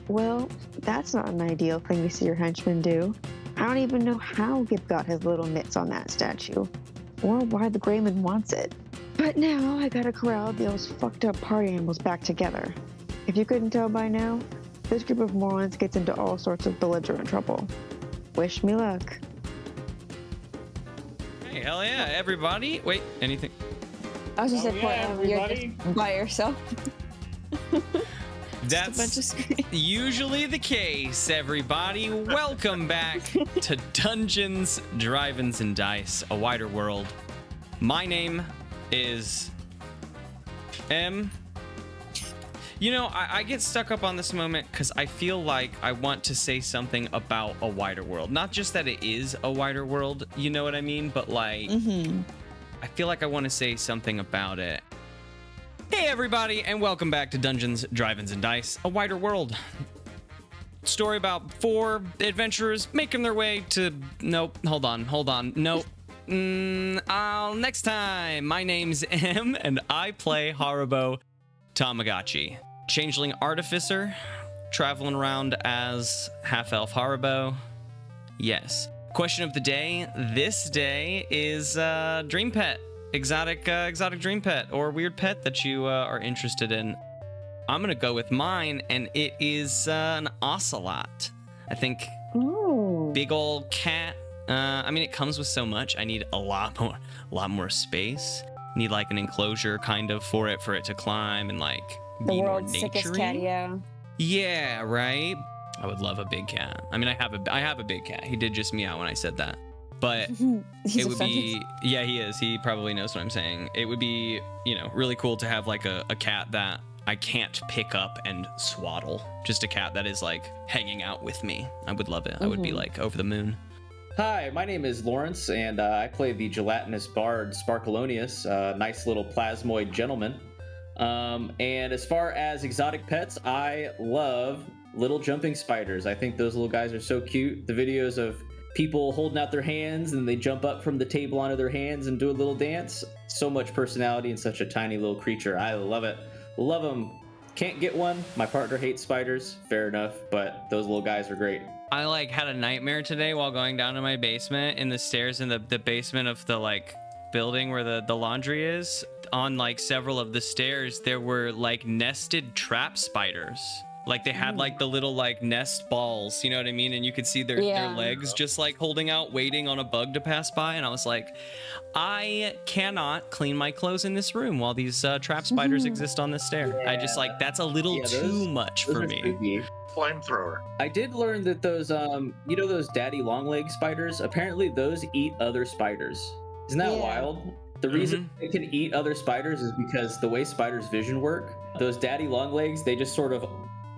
Well, that's not an ideal thing to see your henchmen do. I don't even know how Gib got his little mitts on that statue, or why the Greyman wants it. But now I gotta corral those fucked up party animals back together. If you couldn't tell by now, this group of morons gets into all sorts of belligerent trouble. Wish me luck. Hey, hell yeah, everybody. Wait, anything? I was just everybody. you're just by yourself. That's usually the case, everybody. Welcome back to Dungeons, Drive-Ins, and Dice, a wider world. My name is M. You know, I get stuck up on this moment because I feel like I want to say something about a wider world. Not just that it is a wider world, you know what I mean? But like, I feel like I want to say something about it. Hey everybody, and welcome back to Dungeons, Drive-Ins, and Dice, a wider world. Story about 4 adventurers making their way to... Nope, hold on, nope. Next time. My name's M, and I play Haribo Tamagotchi. Changeling Artificer, traveling around as half-elf Haribo. Yes. Question of the day. This day is Dream Pet. Exotic dream pet or weird pet that you are interested in. I'm gonna go with mine, and it is an ocelot. I think. Ooh. Big old cat. I mean, it comes with so much. I need a lot more space. Need like an enclosure kind of for it to climb and like The be more world's sickest naturey. catio. Yeah, right. I would love a big cat. I mean, I have a big cat. He did just meow when I said that. But it would be, yeah, he is. He probably knows what I'm saying. It would be, you know, really cool to have like a cat that I can't pick up and swaddle. Just a cat that is like hanging out with me. I would love it. I would be like over the moon. Hi, my name is Lawrence, and I play the gelatinous bard Sparkleoneous, nice little plasmoid gentleman. And as far as exotic pets, I love little jumping spiders. I think those little guys are so cute. The videos of people holding out their hands and they jump up from the table onto their hands and do a little dance. So much personality in such a tiny little creature. I love it. Love them. Can't get one. My partner hates spiders. Fair enough. But those little guys are great. I like had a nightmare today while going down to my basement in the stairs in the basement of the like building where the laundry is. On like several of the stairs, there were like nested trap spiders. Like they had like the little like nest balls, you know what I mean? And you could see their legs just like holding out, waiting on a bug to pass by. And I was like, I cannot clean my clothes in this room while these trap spiders exist on the stair. I just like, that's a little too much for me. Flamethrower. I did learn that those, you know, those daddy long leg spiders, apparently those eat other spiders. Isn't that wild? The reason they can eat other spiders is because the way spiders' vision work, those daddy long legs, they just sort of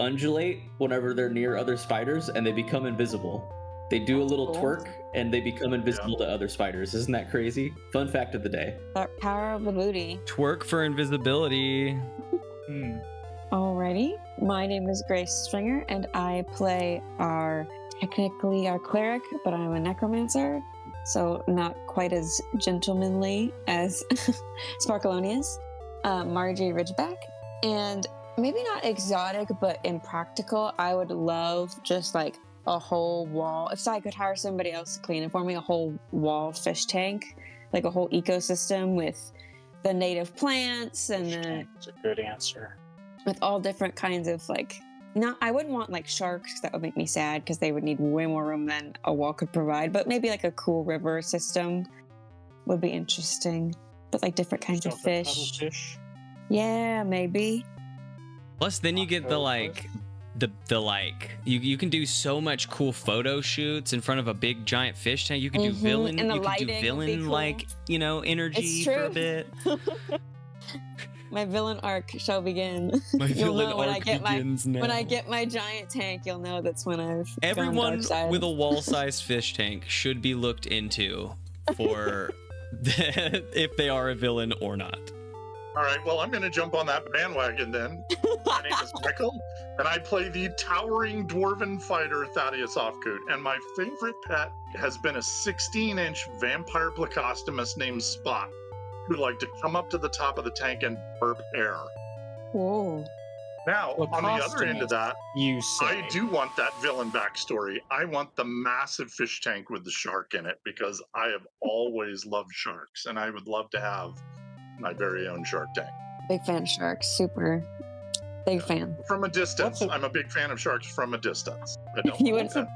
undulate whenever they're near other spiders and they become invisible. They do a little twerk and they become invisible to other spiders. Isn't that crazy? Fun fact of the day. Power of the booty. Twerk for invisibility. Alrighty. My name is Grace Stringer, and I play technically our cleric, but I'm a necromancer, so not quite as gentlemanly as Sparkleoneuos, Margery Ridgeback. And maybe not exotic, but impractical. I would love just like a whole wall. If I could hire somebody else to clean it for me, a whole wall fish tank, like a whole ecosystem with the native plants and That's a good answer. with all different kinds of like. No, I wouldn't want like sharks. That would make me sad because they would need way more room than a wall could provide. But maybe like a cool river system would be interesting. But like different kinds of fish. Yeah, maybe. Plus, then you get the like, you can do so much cool photo shoots in front of a big giant fish tank. You can do villain, And the you can do lighting villain would be like, you know, energy for a bit. My villain arc shall begin. My villain arc begins now. When I get my giant tank, you'll know that's when I've Everyone gone dark side. with a wall-sized fish tank should be looked into for if they are a villain or not. All right, well, I'm going to jump on that bandwagon then. My name is Michael, and I play the towering dwarven fighter Thaddeus Ofkoot. And my favorite pet has been a 16-inch vampire plecostomus named Spot, who like to come up to the top of the tank and burp air. Whoa. Now, Well, on the other end of that, You say. I do want that villain backstory. I want the massive fish tank with the shark in it because I have always loved sharks and I would love to have my very own shark tank. Big fan of sharks. Super big fan. From a distance. What's a- I'm a big fan of sharks from a distance. I don't You want would- that.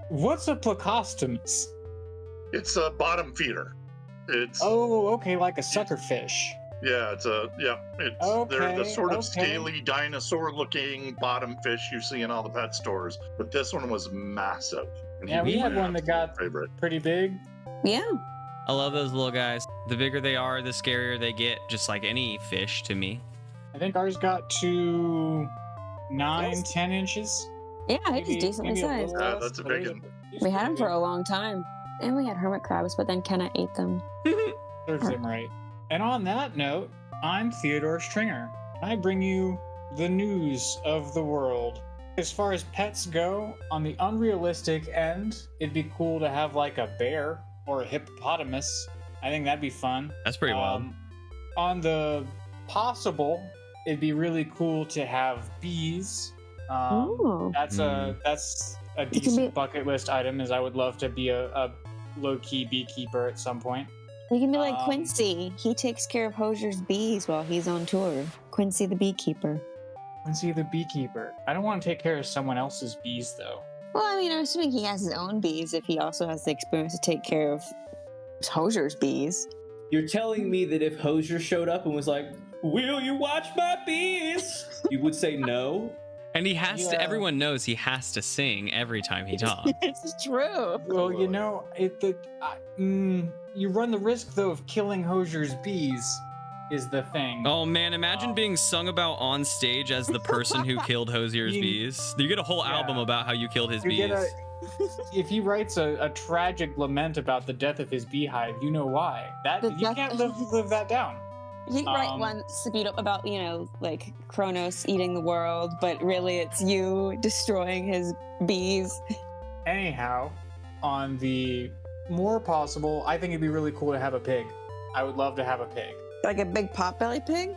What's a Placostomus? It's a bottom feeder. It's Oh, okay, like a sucker fish. yeah, it's they're the Okay, sort of okay. scaly dinosaur-looking bottom fish you see in all the pet stores, but this one was massive. And Yeah, he we was had my one that got absolute favorite. pretty big. Yeah. I love those little guys. The bigger they are, the scarier they get, just like any fish to me. I think ours got to 9, Yes. 10 inches. Yeah, it was decently maybe a sized. little Yeah, less, that's a but big it one. was We had them pretty for a long time. And we had hermit crabs, but then Kenna ate them. big. Serves them right. And on that note, I'm Theodore Stringer. I bring you the news of the world. As far as pets go, on the unrealistic end, it'd be cool to have like a bear or a hippopotamus. I think that'd be fun. That's pretty wild. On the possible, it'd be really cool to have bees. Ooh. That's a can decent be- bucket list item. Is I would love to be a low key beekeeper at some point. You can be like Um, Quincy. He takes care of Hosier's bees while he's on tour. Quincy the beekeeper. Quincy the beekeeper. I don't want to take care of someone else's bees though. Well, I mean, I'm assuming he has his own bees if he also has the experience to take care of Hosier's bees. You're telling me that if Hosier showed up and was like, "Will you watch my bees?" you would say no? And he has to, Yeah. everyone knows he has to sing every time he talks. It's true. Well, you know, you run the risk though of killing Hosier's bees. Is the thing. Oh man, imagine Um, being sung about on stage as the person who killed Hosier's You- bees. You get a whole Yeah. album about how you killed his You bees. get if he writes a tragic lament about the death of his beehive, you know why. That The you death- can't live that down. You can write Um, one about, like Kronos eating the world, but really it's you destroying his bees. Anyhow, on the more possible, I think it'd be really cool to have a pig. I would love to have a pig. Like a big potbelly pig?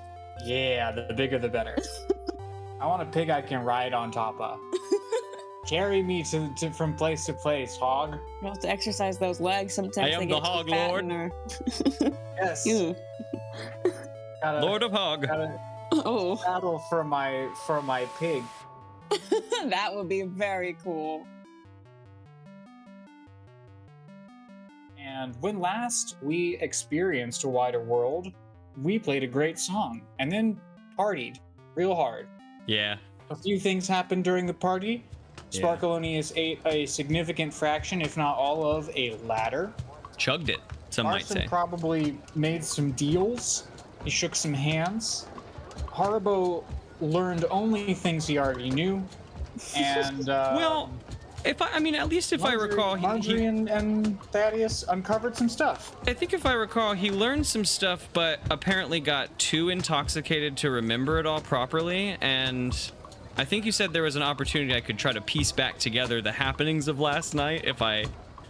Yeah, the bigger the better. I want a pig I can ride on top of. Carry me to from place to place, hog. You'll have to exercise those legs. Sometimes I am they the get too hog fat lord. and are- Yes. Ew. Gotta, Lord of Hog. gotta Oh, battle for my pig. that would be very cool. And when last we experienced a wider world, we played a great song and then partied real hard. Yeah. A few things happened during the party. Yeah. Sparkleoneous ate a significant fraction, if not all of, a ladder. Chugged it, some might Arson say. probably made some deals. He shook some hands. Haribo learned only things he already knew. And Well, at least if I recall, Margery he and Thaddeus uncovered some stuff. I think if I recall, he learned some stuff, but apparently got too intoxicated to remember it all properly. And I think you said there was an opportunity I could try to piece back together the happenings of last night if I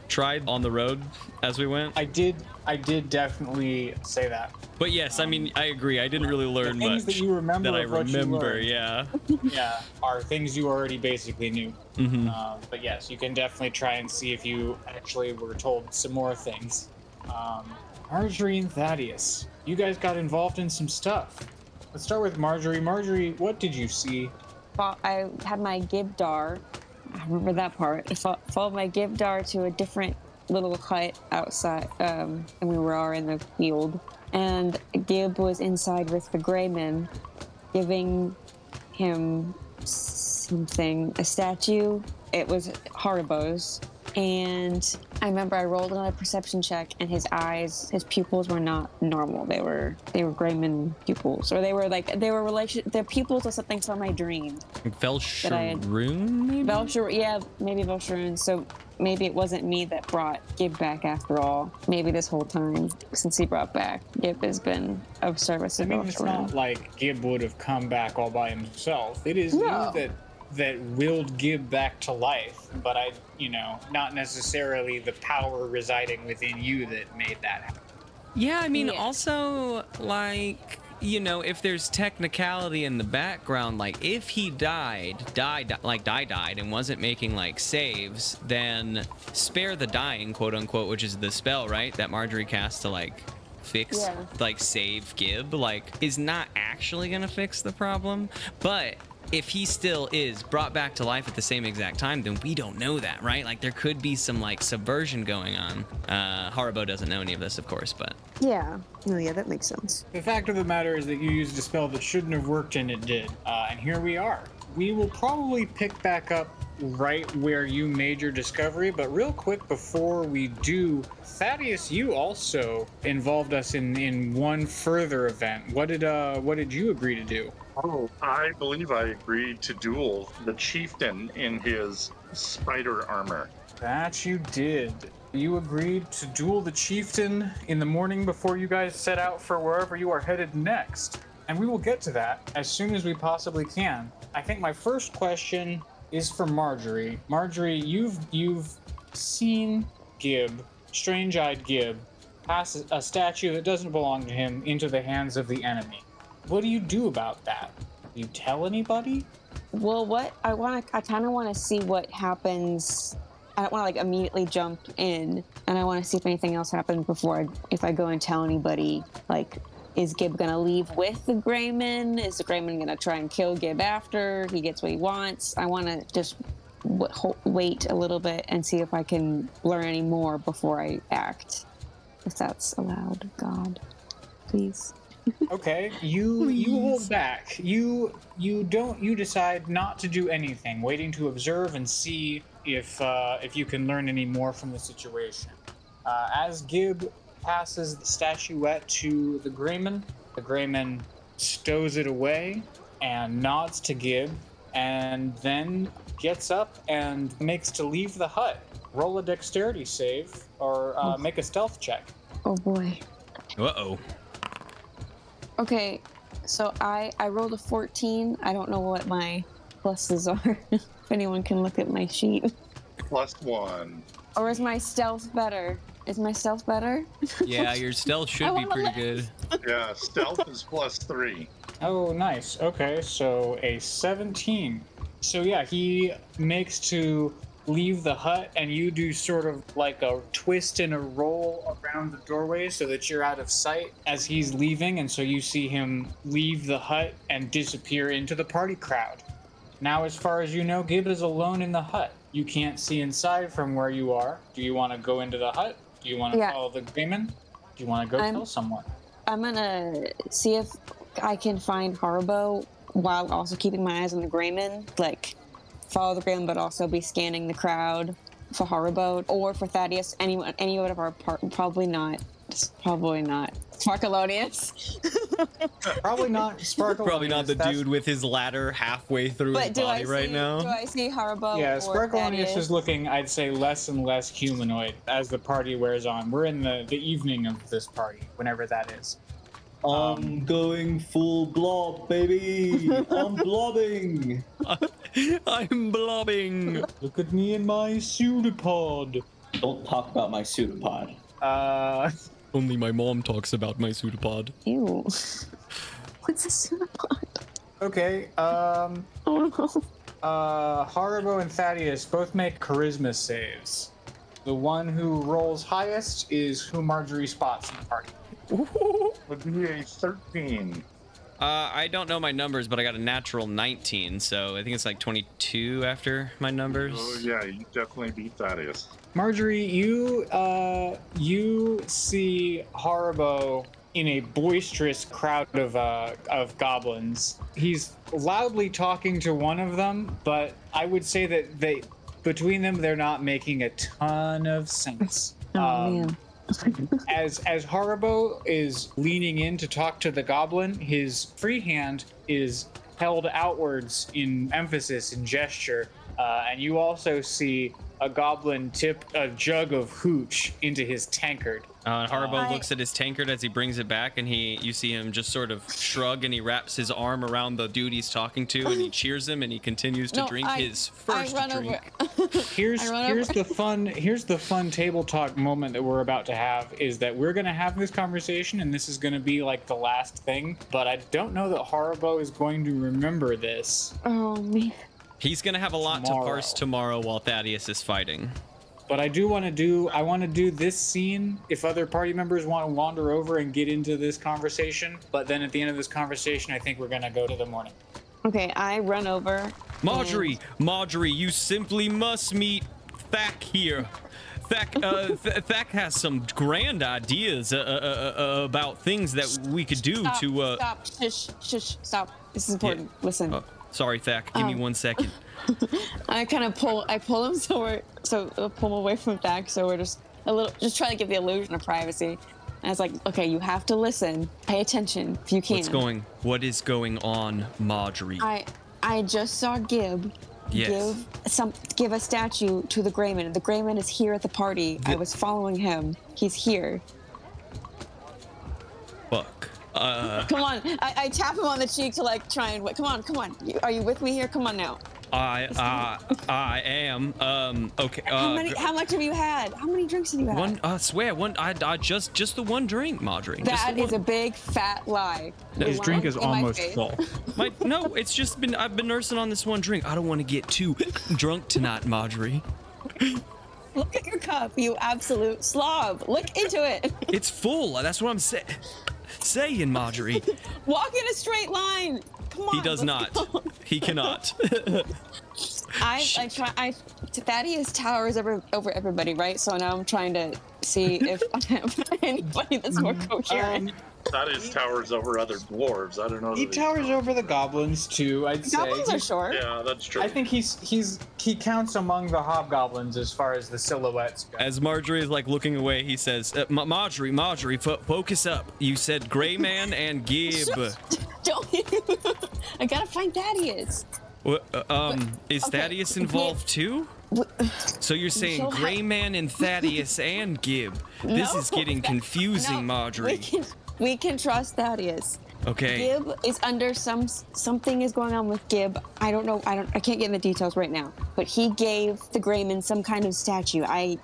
tried on the road as we went. I did definitely say that. But yes, I agree. I didn't really learn the things much that you remember that I of what you remember. learned. Yeah. Yeah, are things you already basically knew. hmm But yes, you can definitely try and see if you actually were told some more things. Margery and Thaddeus, you guys got involved in some stuff. Let's start with Margery. Margery, what did you see? Well, I had my Gibdar. I remember that part. I followed my Gibdar to a different little hut outside, and we were all in the field. And Gib was inside with the Greyman, giving him something, a statue. It was Haribo's. And I remember I rolled on a perception check, and his pupils were not normal. They were Greyman pupils, or they were they're pupils of something from my dream. Velsharoon, maybe? Maybe Velsharoon. So maybe it wasn't me that brought Gib back after all. Maybe this whole time, since he brought back, Gib has been of service to I mean, it's Velsharoon. not like Gib would have come back all by himself. It is No. you that willed Gib back to life, but not necessarily the power residing within you that made that happen. Yeah, Yeah. also, like, you know, if there's technicality in the background, like if he died and wasn't making like saves, then spare the dying, quote unquote, which is the spell, right, that Margery casts to like fix, like save Gib, like is not actually gonna fix the problem. But if he still is brought back to life at the same exact time, then we don't know that, right? Like there could be some like subversion going on. Haribo doesn't know any of this, of course, but Yeah. No, yeah, that makes sense. The fact of the matter is that you used a spell that shouldn't have worked and it did. And here we are. We will probably pick back up right where you made your discovery, but real quick before we do, Thaddeus, you also involved us in one further event. What did you agree to do? Oh, I believe I agreed to duel the chieftain in his spider armor. That you did. You agreed to duel the chieftain in the morning before you guys set out for wherever you are headed next. And we will get to that as soon as we possibly can. I think my first question is for Margery. Margery, you've seen Gib, strange-eyed Gib, pass a statue that doesn't belong to him into the hands of the enemy. What do you do about that? Do you tell anybody? Well, I kind of want to see what happens. I don't want to like immediately jump in, and I want to see if anything else happens before if I go and tell anybody. Like, is Gib gonna leave with the Greyman? Is the Greyman gonna try and kill Gib after he gets what he wants? I want to just wait a little bit and see if I can learn any more before I act. If that's allowed, God, please. Okay, you hold back. You decide not to do anything, waiting to observe and see if you can learn any more from the situation. As Gib passes the statuette to the Greyman stows it away and nods to Gib, and then gets up and makes to leave the hut. Roll a dexterity save or make a stealth check. Oh boy. uh-oh. Okay, so I rolled a 14. I don't know what my pluses are. If anyone can look at my sheet. +1. Or is my stealth better? Is my stealth better? Yeah, your stealth should be pretty good. Yeah, stealth is +3. Oh, nice. Okay, so a 17. So yeah, he makes to leave the hut, and you do sort of like a twist and a roll around the doorway so that you're out of sight as he's leaving, and so you see him leave the hut and disappear into the party crowd. Now, as far as you know, Gib is alone in the hut. You can't see inside from where you are. Do you want to go into the hut? Do you want to follow the Greyman? Do you want to go tell someone? I'm gonna see if I can find Haribo while also keeping my eyes on the Greyman. Like, follow the Greyman, but also be scanning the crowd for Haribo or for Thaddeus. Any one of our probably not. Probably not. Sparkleoneous. Probably not Sparkleoneous. Probably not the dude with his ladder halfway through his body right now. Do I see Haribo? Yeah, or Sparkleoneous Thaddeus? is looking, I'd say, less and less humanoid as the party wears on. We're in the evening of this party, whenever that is. I'm going full blob, baby. I'm blobbing. I'm blobbing. Look at me and my pseudopod. Don't talk about my pseudopod. Only my mom talks about my pseudopod. Ew. What's a pseudopod? Okay, Oh no. Haribo and Thaddeus both make charisma saves. The one who rolls highest is who Margery spots in the party. Would be a 13. I don't know my numbers, but I got a natural 19, so I think it's like 22 after my numbers. Oh yeah, you definitely beat Thaddeus. Margery, you see Haribo in a boisterous crowd of goblins. He's loudly talking to one of them, but I would say that between them they're not making a ton of sense. Oh man. As Haribo is leaning in to talk to the goblin, his free hand is held outwards in emphasis and gesture, and you also see a goblin tip a jug of hooch into his tankard. Haribo looks at his tankard as he brings it back, and you see him just sort of shrug, and he wraps his arm around the dude he's talking to, and he cheers him, and he continues to drink his first drink. Here's the fun table talk moment that we're about to have, is that we're gonna have this conversation, and this is gonna be like the last thing, but I don't know that Haribo is going to remember this. Oh man. He's gonna have a lot to parse tomorrow while Thaddeus is fighting. But I want to do this scene if other party members want to wander over and get into this conversation. But then at the end of this conversation, I think we're going to go to the morning. Okay, I run over. Margery, you simply must meet Thack here. Thack has some grand ideas about things that we could do to. Stop! Shush! Stop! This is important. Listen. Sorry, Thack. Give me 1 second. I pull him pull him away from Thack, so we're just trying to give the illusion of privacy. And it's like, okay, you have to listen, pay attention if you can. What is going on, Margery? I just saw Gib. Yes. Give a statue to the Greyman. The Greyman is here at the party. I was following him. He's here. Fuck. Come on. I tap him on the cheek to like try and come on. Are you with me here? Come on now. I am. Okay. How much have you had? How many drinks have you had? One. I swear. One. I just the one drink, Margery. That is a big fat lie. His drink is almost full. No, it's just been. I've been nursing on this one drink. I don't want to get too drunk tonight, Margery. Look at your cup, you absolute slob. Look into it. It's full. That's what I'm saying, Margery. Walk in a straight line. Come on. He does not. Go. He cannot. Thaddeus towers over everybody, right? So now I'm trying to see if I have anybody that's more coherent. Thaddeus towers over other dwarves. I don't know. He towers over the goblins too, I'd say. Goblins are short. Yeah, that's true. I think he counts among the hobgoblins as far as the silhouettes go. As Margery is like looking away, he says, Margery, focus up. You said Gray Man and Gib. Don't. I gotta find Thaddeus. Is Thaddeus involved too? So you're saying Gray Man and Thaddeus and Gib? This is getting confusing, Margery. We can trust Thaddeus. Okay. Gib is under something is going on with Gib. I don't know. I can't get in the details right now. But he gave the Greyman some kind of statue. I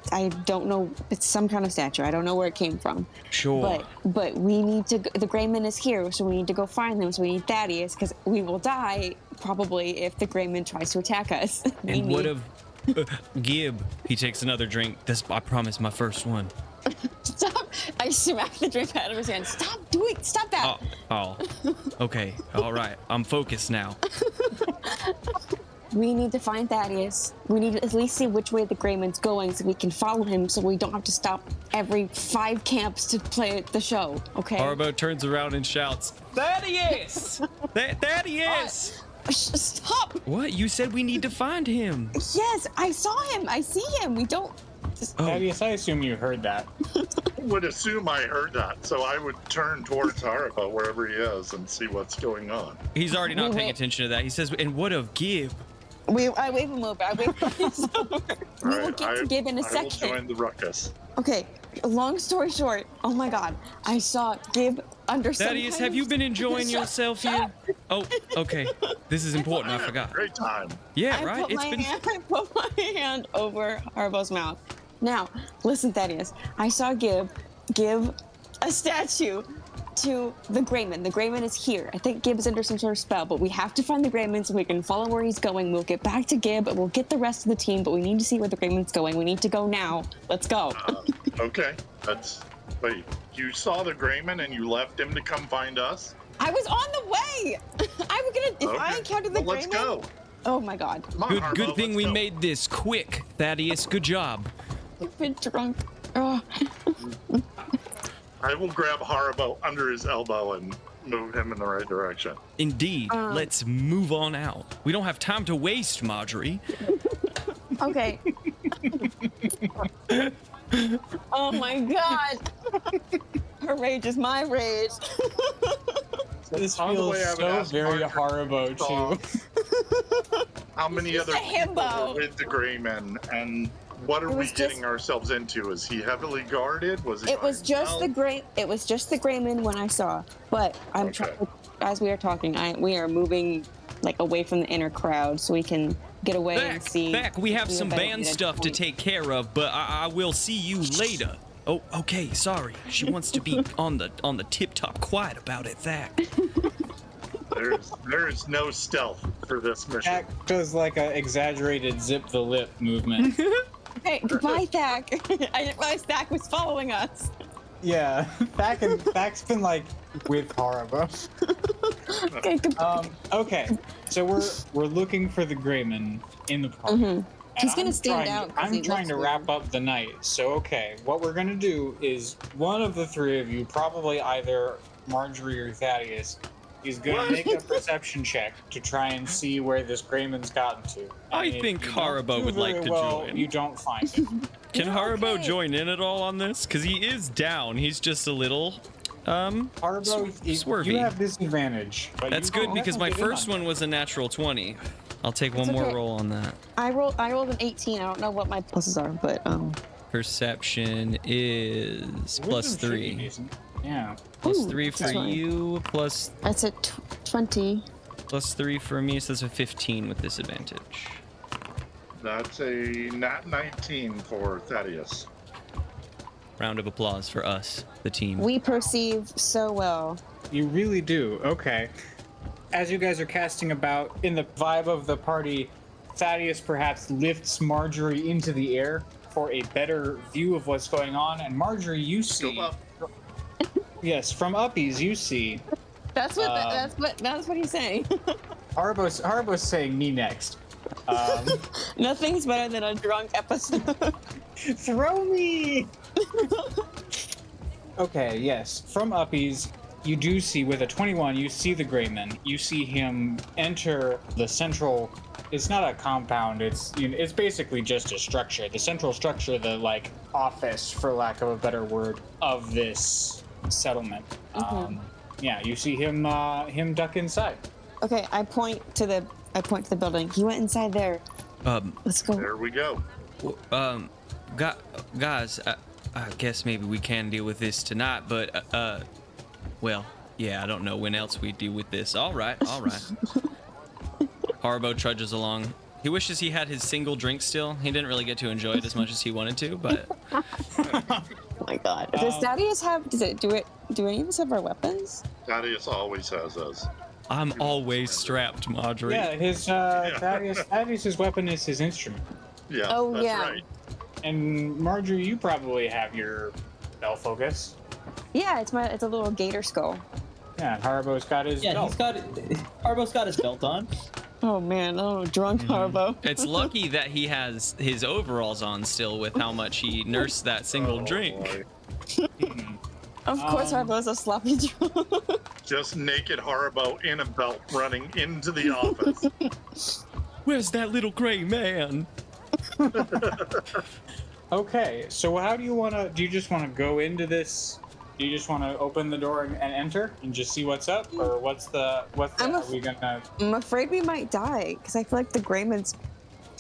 don't know. It's some kind of statue. I don't know where it came from. Sure. But we need to. The Greyman is here, so we need to go find them. So we need Thaddeus because we will die probably if the Greyman tries to attack us. And what of Gib? He takes another drink. I promise, my first one. Stop! I smack the drink out of his hand. Stop that! Oh. Okay. All right. I'm focused now. We need to find Thaddeus. We need to at least see which way the Greyman's going so we can follow him so we don't have to stop every 5 camps to play the show, okay? Haribo turns around and shouts, Thaddeus! Thaddeus! Stop! What? You said we need to find him. Yes, I saw him. I see him. We don't... Thaddeus, I assume you heard that. I would assume I heard that, so I would turn towards Haribo wherever he is and see what's going on. He's already not paying attention to that. He says, and what of Gib? I wave him over. We will get to Gib in a second. I will join the ruckus. Okay, long story short, oh my god, I saw Gib under some Thaddeus, have you been enjoying yourself here? Oh, okay. This is important. I forgot. Great time. Yeah, I right? I put my hand over Haribo's mouth. Now, listen, Thaddeus. I saw Gib give a statue to the Greyman. The Greyman is here. I think Gib is under some sort of spell, but we have to find the Greyman so we can follow where he's going. We'll get back to Gib and we'll get the rest of the team, but we need to see where the Greyman's going. We need to go now. Let's go. Okay. Wait, you saw the Greyman and you left him to come find us? I was on the way. I encountered the Greyman. Let's go. Oh my god. Come on, Haribo, Good thing let's we go. made this quick, Thaddeus. Good job. I've been drunk. Oh. I will grab Haribo under his elbow and move him in the right direction. Indeed. Let's move on out. We don't have time to waste, Margery. Okay. Oh my god. Her rage is my rage. This On the feels way, I would so ask very Margery Haribo too. How many He's other a people himbo. were with the Greyman, and What are It we was getting just- ourselves into? Is he heavily guarded? Was he? It was by just the himself? gray. It was just the Greyman when I saw. But I'm Okay. trying. As we are talking, we are moving like away from the inner crowd so we can get away and see. Back, we have see a some better band vantage stuff to point. take care of, but I will see you later. Oh, okay, sorry. She wants to be on the tip-top quiet about it, Zach. There's no stealth for this mission. Jack does like a exaggerated zip the lip movement. Hey, goodbye, Thak. I didn't realize Thak was following us. Yeah, Thak's been like with Haribo. Okay, goodbye. Okay, so we're looking for the Greyman in the park. Mhm. He's And gonna I'm stand trying- out 'cause I'm he trying looks to weird. wrap up the night. So okay, what we're gonna do is one of the three of you, probably either Margery or Thaddeus, is gonna make a perception check to try and see where this Greyman's gotten to. I And if think you don't Haribo do would like very to well, join. You don't find him. Can Haribo okay. join in at all on this? Because he is down. He's just a little, Haribo, swervy. you have disadvantage. But That's you good can because my get in first on one was a natural 20. I'll take one It's more okay. roll on that. I rolled an 18. I don't know what my pluses are, but Perception is it. plus Wisdom should be 3. decent. Yeah. Plus Ooh, 3 for that's fine. you, plus that's a 20. 3 for me, so that's a 15 with disadvantage. That's a nat 19 for Thaddeus. Round of applause for us, the team. We perceive so well. You really do. Okay. As you guys are casting about in the vibe of the party, Thaddeus perhaps lifts Margery into the air for a better view of what's going on. And Margery, you see, Go up. yes, from Uppies, you see That's what he's saying. Haribo's saying me next. Nothing's better than a drunk episode. Throw me! Okay, yes. From Uppies, you do see, with a 21, you see the Greyman. You see him enter the central... It's not a compound, it's basically just a structure. The central structure, the, like, office, for lack of a better word, of this settlement. Yeah, you see him duck inside. Okay, I point to the building. He went inside there. Let's go. There we go. Guys, I guess maybe we can deal with this tonight, but, well, yeah, I don't know when else we deal with this. All right. Haribo trudges along. He wishes he had his single drink still. He didn't really get to enjoy it as much as he wanted to, but... Oh my god. Does Thaddeus have, do any of us have our weapons? Thaddeus always has us. I'm always strapped, Margery. Yeah, his Thaddeus's weapon is his instrument. Yeah, Oh, that's yeah. right. And Margery, you probably have your bell focus. Yeah, it's a little gator skull. Yeah, Haribo's got his Yeah, belt. Haribo's got his belt on. Oh man, drunk Harbo. It's lucky that he has his overalls on still with how much he nursed that single Oh, drink. boy. Of course, Harbo's a sloppy drunk. Just naked Haribo in a belt running into the office. Where's that little gray man? Okay, so how do you just want to go into this? Do you just want to open the door and enter and just see what's up? Or are we gonna... I'm afraid we might die because I feel like the Greyman's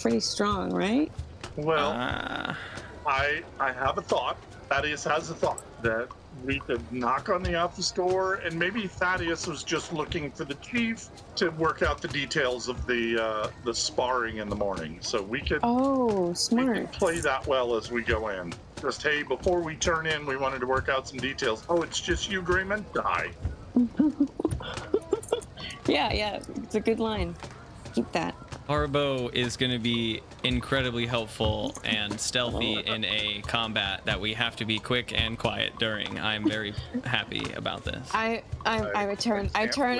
pretty strong, right? Well, Ah. I have a thought. Thaddeus has a thought that we could knock on the office door, and maybe Thaddeus was just looking for the chief to work out the details of the sparring in the morning. So we could Oh, we could smart. play that well as we go in. Just, hey, before we turn in, we wanted to work out some details. Oh, it's just you, Greyman? Die. Yeah, it's a good line. Keep that. Haribo is going to be incredibly helpful and stealthy in a combat that we have to be quick and quiet during. I'm very happy about this. I return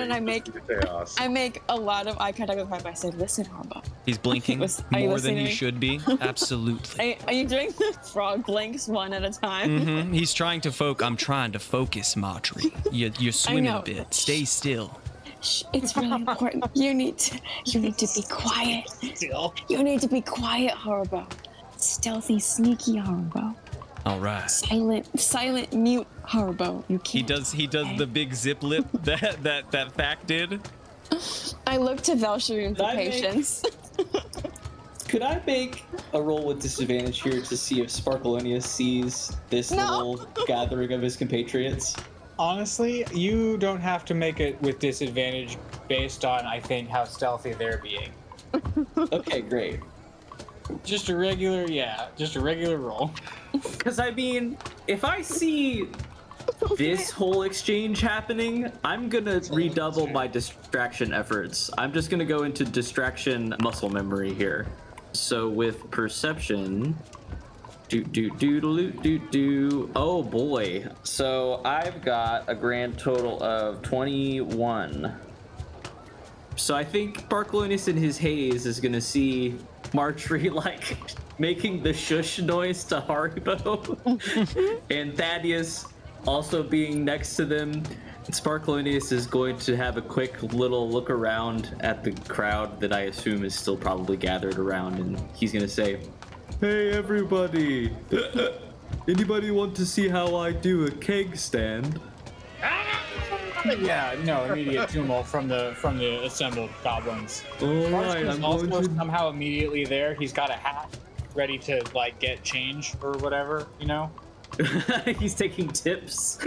and I make chaos. I make a lot of eye contact with him. I said, "Listen, Harbo. He's blinking Are you more than listening to he me? should be. Absolutely. Are you doing the frog blinks one at a time?" He's trying to I'm trying to focus, Margery. You're swimming know. a bit. Stay still. Shh, it's really important. You need to be quiet. You need to be quiet, Harbo. Stealthy, sneaky Harbo. All right. Silent, mute Harbo. You He can't. does the big zip lip that Thack did. I look to Velsharoon for Did I make- patience. Could I make a roll with disadvantage here to see if Sparkleoneous sees this little gathering of his compatriots? Honestly, you don't have to make it with disadvantage based on, I think, how stealthy they're being. Okay, great. Just a regular roll. Because I mean, if I see this whole exchange happening, I'm gonna redouble my distraction efforts. I'm just gonna go into distraction muscle memory here. So with perception, oh boy. So I've got a grand total of 21. So I think Sparkleoneous in his haze is gonna see Margery like making the shush noise to Haribo, and Thaddeus also being next to them. Sparkleoneous is going to have a quick little look around at the crowd that I assume is still probably gathered around, and he's gonna say, "Hey everybody, anybody want to see how I do a keg stand?" Yeah, no, immediate tumult from the assembled goblins. All right, Margery's I'm also going to. somehow immediately there. He's got a hat ready to like get change or whatever, you know. He's taking tips.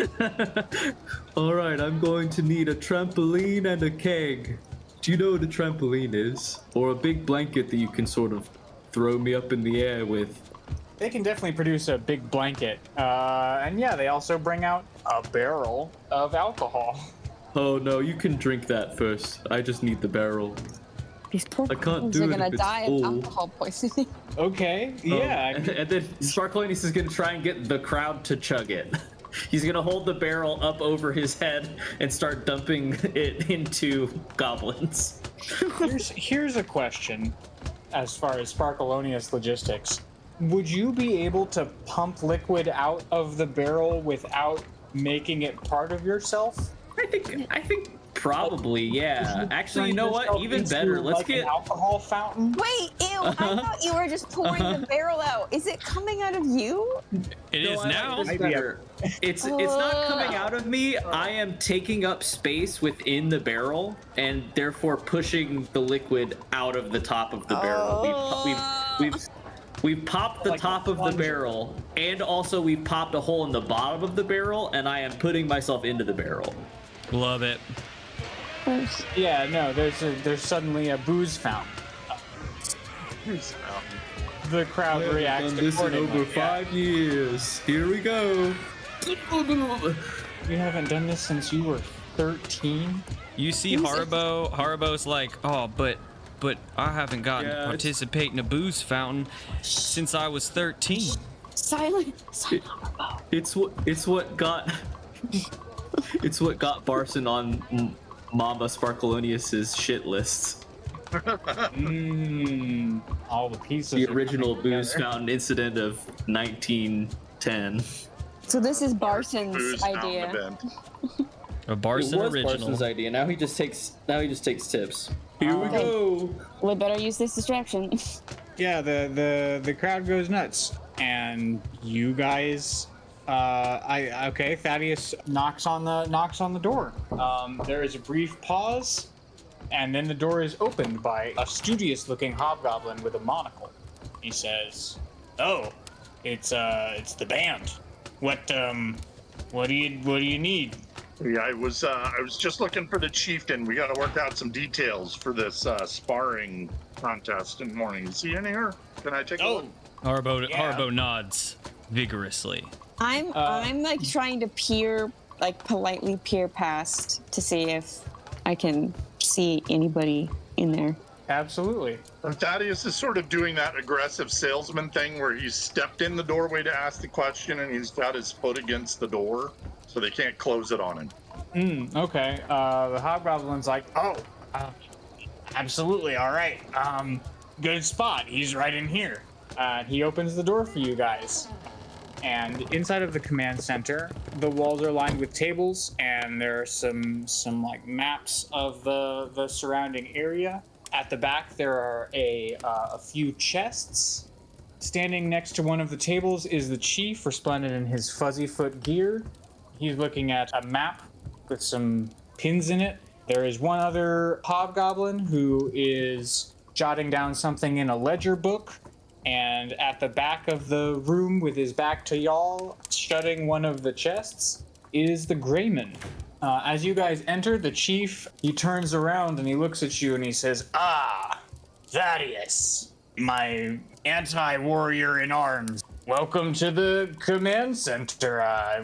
All right, I'm going to need a trampoline and a keg. Do you know what a trampoline is? Or a big blanket that you can sort of throw me up in the air with? They can definitely produce a big blanket, and yeah, they also bring out a barrel of alcohol. Oh no, you can drink that first. I just need the barrel. These poor I can't goblins do are it gonna if it's die full. of alcohol poisoning. Okay, yeah. And then Sparkleoneuos is gonna try and get the crowd to chug it. He's gonna hold the barrel up over his head and start dumping it into goblins. Here's a question, as far as Sparkleoneous logistics. Would you be able to pump liquid out of the barrel without making it part of yourself? I think probably, yeah. Actually, you know what? Yourself Even into, better. Let's like, get. an alcohol fountain. Wait, ew! I thought you were just pouring the barrel out. Is it coming out of you? It is now. It's better. It's not coming out of me. I am taking up space within the barrel and therefore pushing the liquid out of the top of the barrel. We've popped the Like top a of the plunger. barrel, and also we've popped a hole in the bottom of the barrel, and I am putting myself into the barrel. Love it. Yeah, no, there's suddenly a booze fountain. The crowd reacts done this in accordingly. over 5 years. Here we go. You haven't done this since you were 13? You see Haribo. Haribo's like, oh, but I haven't gotten Yeah, to it's- participate in a booze fountain since I was 13. Silent. It's what got Barson on Mama Sparkleoneous' shit list. All the pieces. The are original coming booze together. fountain incident of 1910. So this is Booze Barson's fountain idea. event. A Barson it was original. Barson's idea. Now he just takes tips. Here we Okay. go. We better use this distraction. Yeah, the crowd goes nuts, and you guys. Thaddeus knocks on the door. There is a brief pause, and then the door is opened by a studious-looking hobgoblin with a monocle. He says, "Oh, it's the band. What do you need?" Yeah, I was just looking for the chieftain. We got to work out some details for this sparring contest in the morning. Is he in here? Can I take a look? Haribo, Yeah. Haribo nods vigorously. I'm like trying to politely peer past to see if I can see anybody in there. Absolutely. And Thaddeus is sort of doing that aggressive salesman thing where he's stepped in the doorway to ask the question and he's got his foot against the door so they can't close it on him. Okay. The hobgoblin's like, "Oh, absolutely, all right. Good spot. He's right in here." He opens the door for you guys. And inside of the command center, the walls are lined with tables, and there are some like maps of the surrounding area. At the back, there are a few chests. Standing next to one of the tables is the chief, resplendent in his fuzzy foot gear. He's looking at a map with some pins in it. There is one other hobgoblin who is jotting down something in a ledger book. And at the back of the room, with his back to y'all, shutting one of the chests, is the Greyman. As you guys enter, the chief, he turns around and he looks at you and he says, "Ah, Thaddeus, my anti-warrior in arms. Welcome to the command center.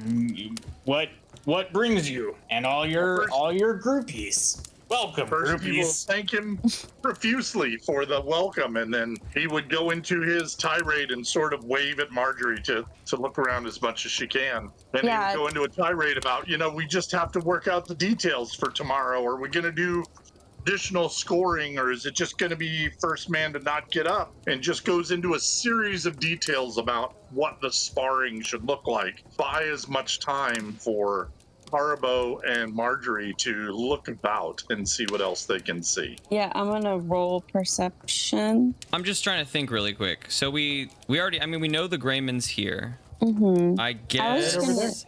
What brings you and all your groupies? Welcome, First, he will groupies." thank him profusely for the welcome, and then he would go into his tirade and sort of wave at Margery to look around as much as she can. And Yeah. he would go into a tirade about, we just have to work out the details for tomorrow. Are we going to do additional scoring, or is it just going to be first man to not get up? And just goes into a series of details about what the sparring should look like. Buy as much time for Haribo and Margery to look about and see what else they can see. Yeah, I'm gonna roll perception. I'm just trying to think really quick. So we already, we know the Greyman's here. Mm-hmm. I guess,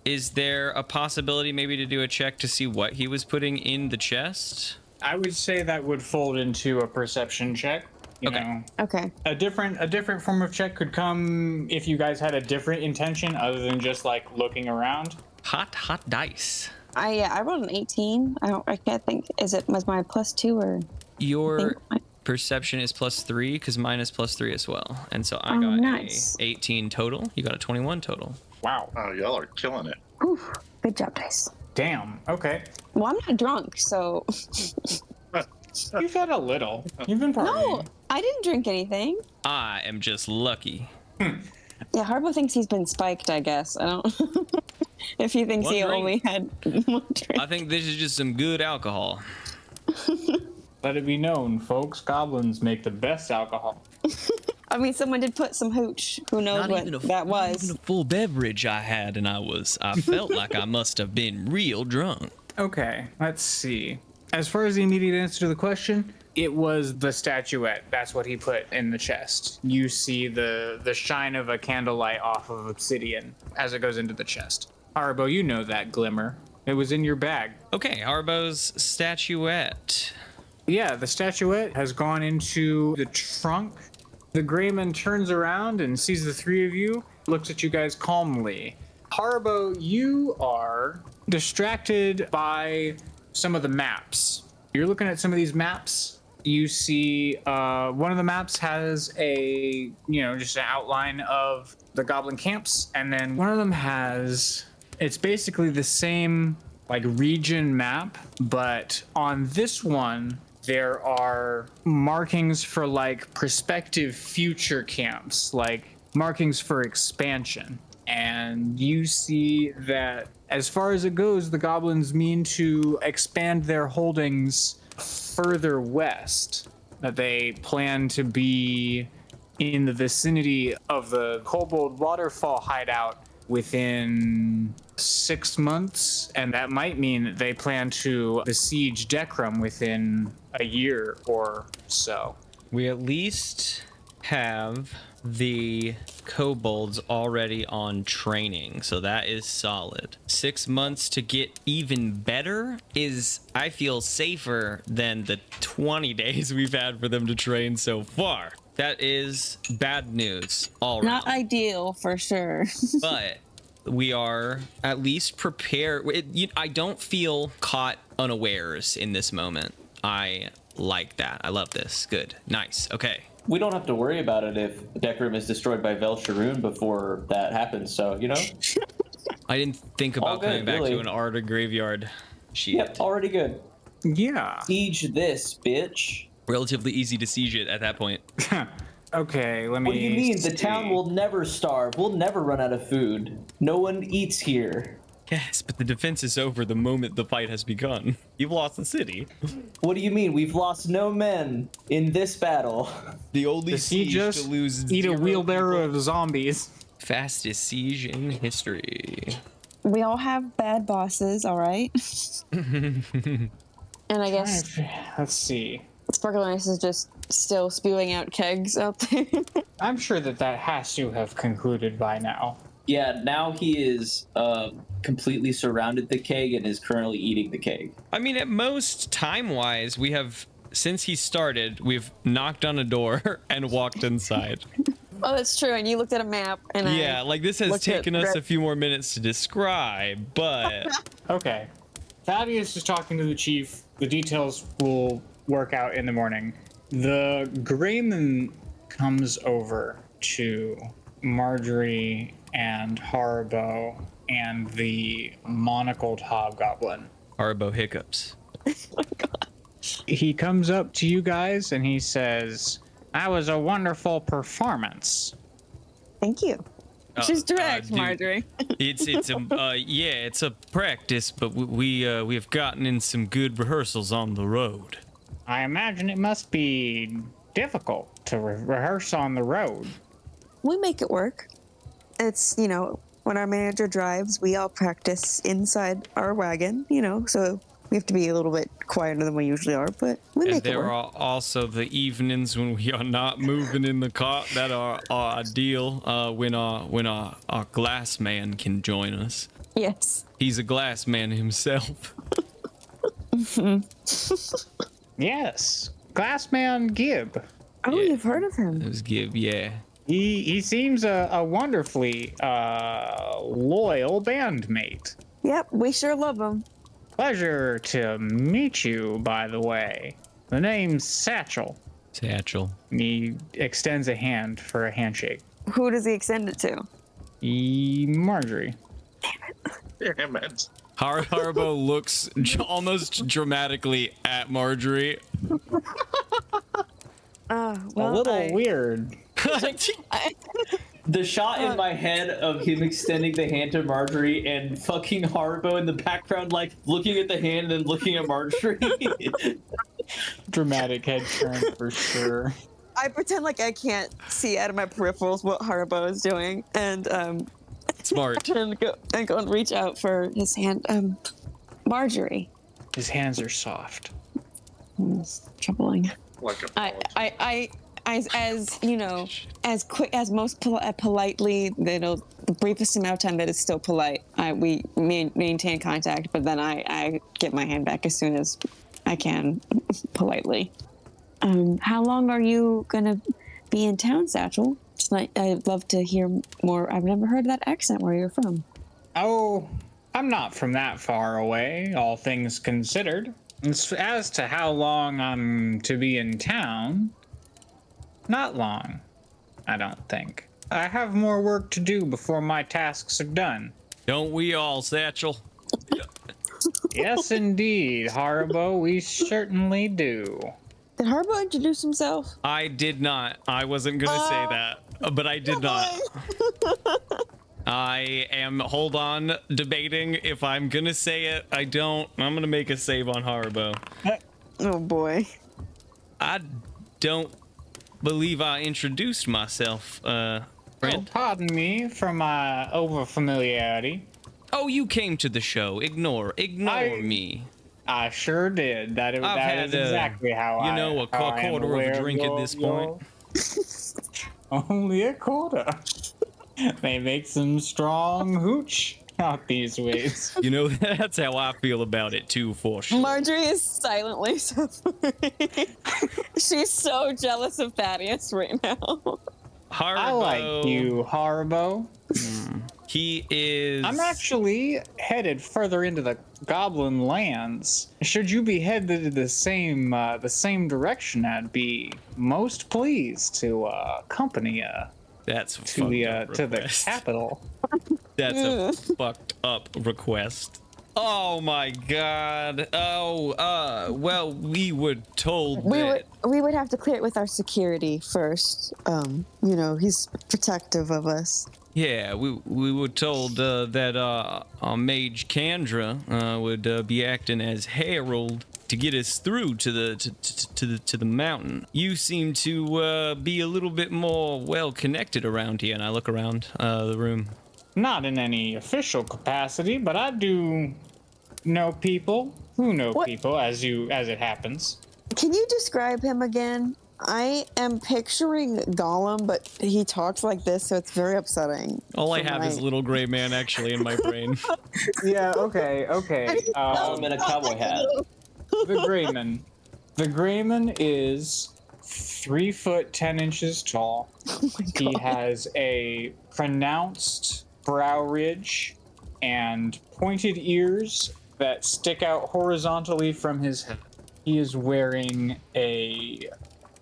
is there a possibility maybe to do a check to see what he was putting in the chest? I would say that would fold into a perception check. You know, Okay. a different form of check could come if you guys had a different intention other than just like looking around. Hot dice. I rolled an 18. I can't think. Was my +2 or? Your perception is +3 because mine is +3 as well. And so I got nice. a 18 total. You got a 21 total. Wow. Oh, y'all are killing it. Whew, good job, dice. Damn. Okay. Well, I'm not drunk, so. You've had a little. You've been partying. No, I didn't drink anything. I am just lucky. Yeah, Haribo thinks he's been spiked, I guess. I don't. If he thinks One he drink. only had one drink. I think this is just some good alcohol. Let it be known, folks, goblins make the best alcohol. I mean, someone did put some hooch. Who knows what that Not was? even a full beverage I had, and I felt like I must have been real drunk. Okay, let's see. As far as the immediate answer to the question, it was the statuette. That's what he put in the chest. You see the shine of a candlelight off of obsidian as it goes into the chest. Haribo, you know that glimmer. It was in your bag. Okay, Haribo's statuette. Yeah, the statuette has gone into the trunk. The Greyman turns around and sees the three of you, looks at you guys calmly. Haribo, you are distracted by some of the maps. You're looking at some of these maps. You see one of the maps has just an outline of the goblin camps, and then one of them has, it's basically the same like region map, but on this one, there are markings for like prospective future camps, like markings for expansion. And you see that as far as it goes, the goblins mean to expand their holdings further west, that they plan to be in the vicinity of the Kobold Waterfall hideout within 6 months, and that might mean that they plan to besiege Dekram within a year or so. We at least have the kobolds already on training, so that is solid. 6 months to get even better is, I feel, safer than the 20 days we've had for them to train so far. That is bad news all Not around. ideal for sure. But we are at least prepared. I don't feel caught unawares in this moment. I like that. I love this. Good. Nice. Okay. We don't have to worry about it if Dekram is destroyed by Velsharoon before that happens, so, I didn't think All about good, coming back really. to an Arda graveyard. Shit. Yep, already good. Yeah. Siege this, bitch. Relatively easy to siege it at that point. Okay, let me What do you mean? The see. town will never starve. We'll never run out of food. No one eats here. Yes, but the defense is over the moment the fight has begun. You've lost the city. What do you mean? We've lost no men in this battle. The only The siege just to lose eat a 0 wheelbarrow people. of zombies. Fastest siege in history. We all have bad bosses, all right? And I guess Let's see. Sparkleoneuos is just still spewing out kegs out there. I'm sure that has to have concluded by now. Yeah, now he is completely surrounded the keg and is currently eating the keg. I mean, at most, time-wise, we have since he started, we've knocked on a door and walked inside. Oh, that's true. And you looked at a map, and Yeah, like this has taken us a few more minutes to describe, but Okay. Thaddeus is talking to the chief. The details will work out in the morning. The Greyman comes over to Margery and Haribo and the monocled hobgoblin. Haribo hiccups. He comes up to you guys and he says, "That was a wonderful performance." Thank you. She's direct, dude, Margery. It's a practice, but we have gotten in some good rehearsals on the road. I imagine it must be difficult to rehearse on the road. We make it work. It's, when our manager drives, we all practice inside our wagon, so we have to be a little bit quieter than we usually are, but we And make it there work. are also the evenings when we are not moving in the cart that are ideal, when our glass man can join us. Yes. He's a glass man himself. Yes, Glassman Gibb. Oh, yeah. you've heard of him. It was Gib, yeah. He seems a wonderfully loyal bandmate. Yep, we sure love him. Pleasure to meet you, by the way. The name's Satchel. Satchel. He extends a hand for a handshake. Who does he extend it to? Margery. Damn it. Haribo looks almost dramatically at Margery. A little weird. The shot in my head of him extending the hand to Margery and fucking Haribo in the background, like looking at the hand and then looking at Margery. Dramatic head turn for sure. I pretend like I can't see out of my peripherals what Haribo is doing, and Smart. and go and reach out for his hand. Margery. His hands are soft. It's troubling. Like a As you know, as quick as most politely, the briefest amount of time that is still polite. We maintain contact, but then I get my hand back as soon as I can, politely. How long are you gonna be in town, Satchel? I'd love to hear more. I've never heard that accent where you're from. Oh, I'm not from that far away, all things considered. As to how long I'm to be in town, not long, I don't think. I have more work to do before my tasks are done. Don't we all, Satchel? Yes, indeed, Haribo, we certainly do. Did Haribo introduce himself? I did not. I wasn't gonna say that, but I did not. I am, hold on, debating if I'm gonna say it. I don't. I'm gonna make a save on Haribo. Oh boy. I don't believe I introduced myself, Oh, friend. pardon me for my overfamiliarity. Oh, you came to the show. Ignore me. I sure did. That is had, exactly how a quarter of a drink at this point. Only a quarter. They make some strong hooch out these ways. You know, that's how I feel about it too, for sure. Margery is silently suffering. She's so jealous of Thaddeus right now. Haribo. I like you, Haribo. He is. I'm actually headed further into the Goblin lands. Should you be headed in the same direction, I'd be most pleased to accompany you That's a to fucked the up to the request. capital. That's a fucked up request. Oh my god. Oh, well, we were told that. We would have to clear it with our security first. He's protective of us. Yeah, we were told that our mage Kandra would be acting as herald to get us through to the mountain. You seem to be a little bit more well connected around here, and I look around the room. Not in any official capacity, but I do know people who know people, as it happens. Can you describe him again? I am picturing Gollum, but he talks like this, so it's very upsetting. All I have is little gray man actually in my brain. Yeah, okay. I'm in a cowboy hat. The Greyman. The Grayman is 3 foot 10 inches tall. Oh my God. He has a pronounced brow ridge and pointed ears that stick out horizontally from his head. He is wearing a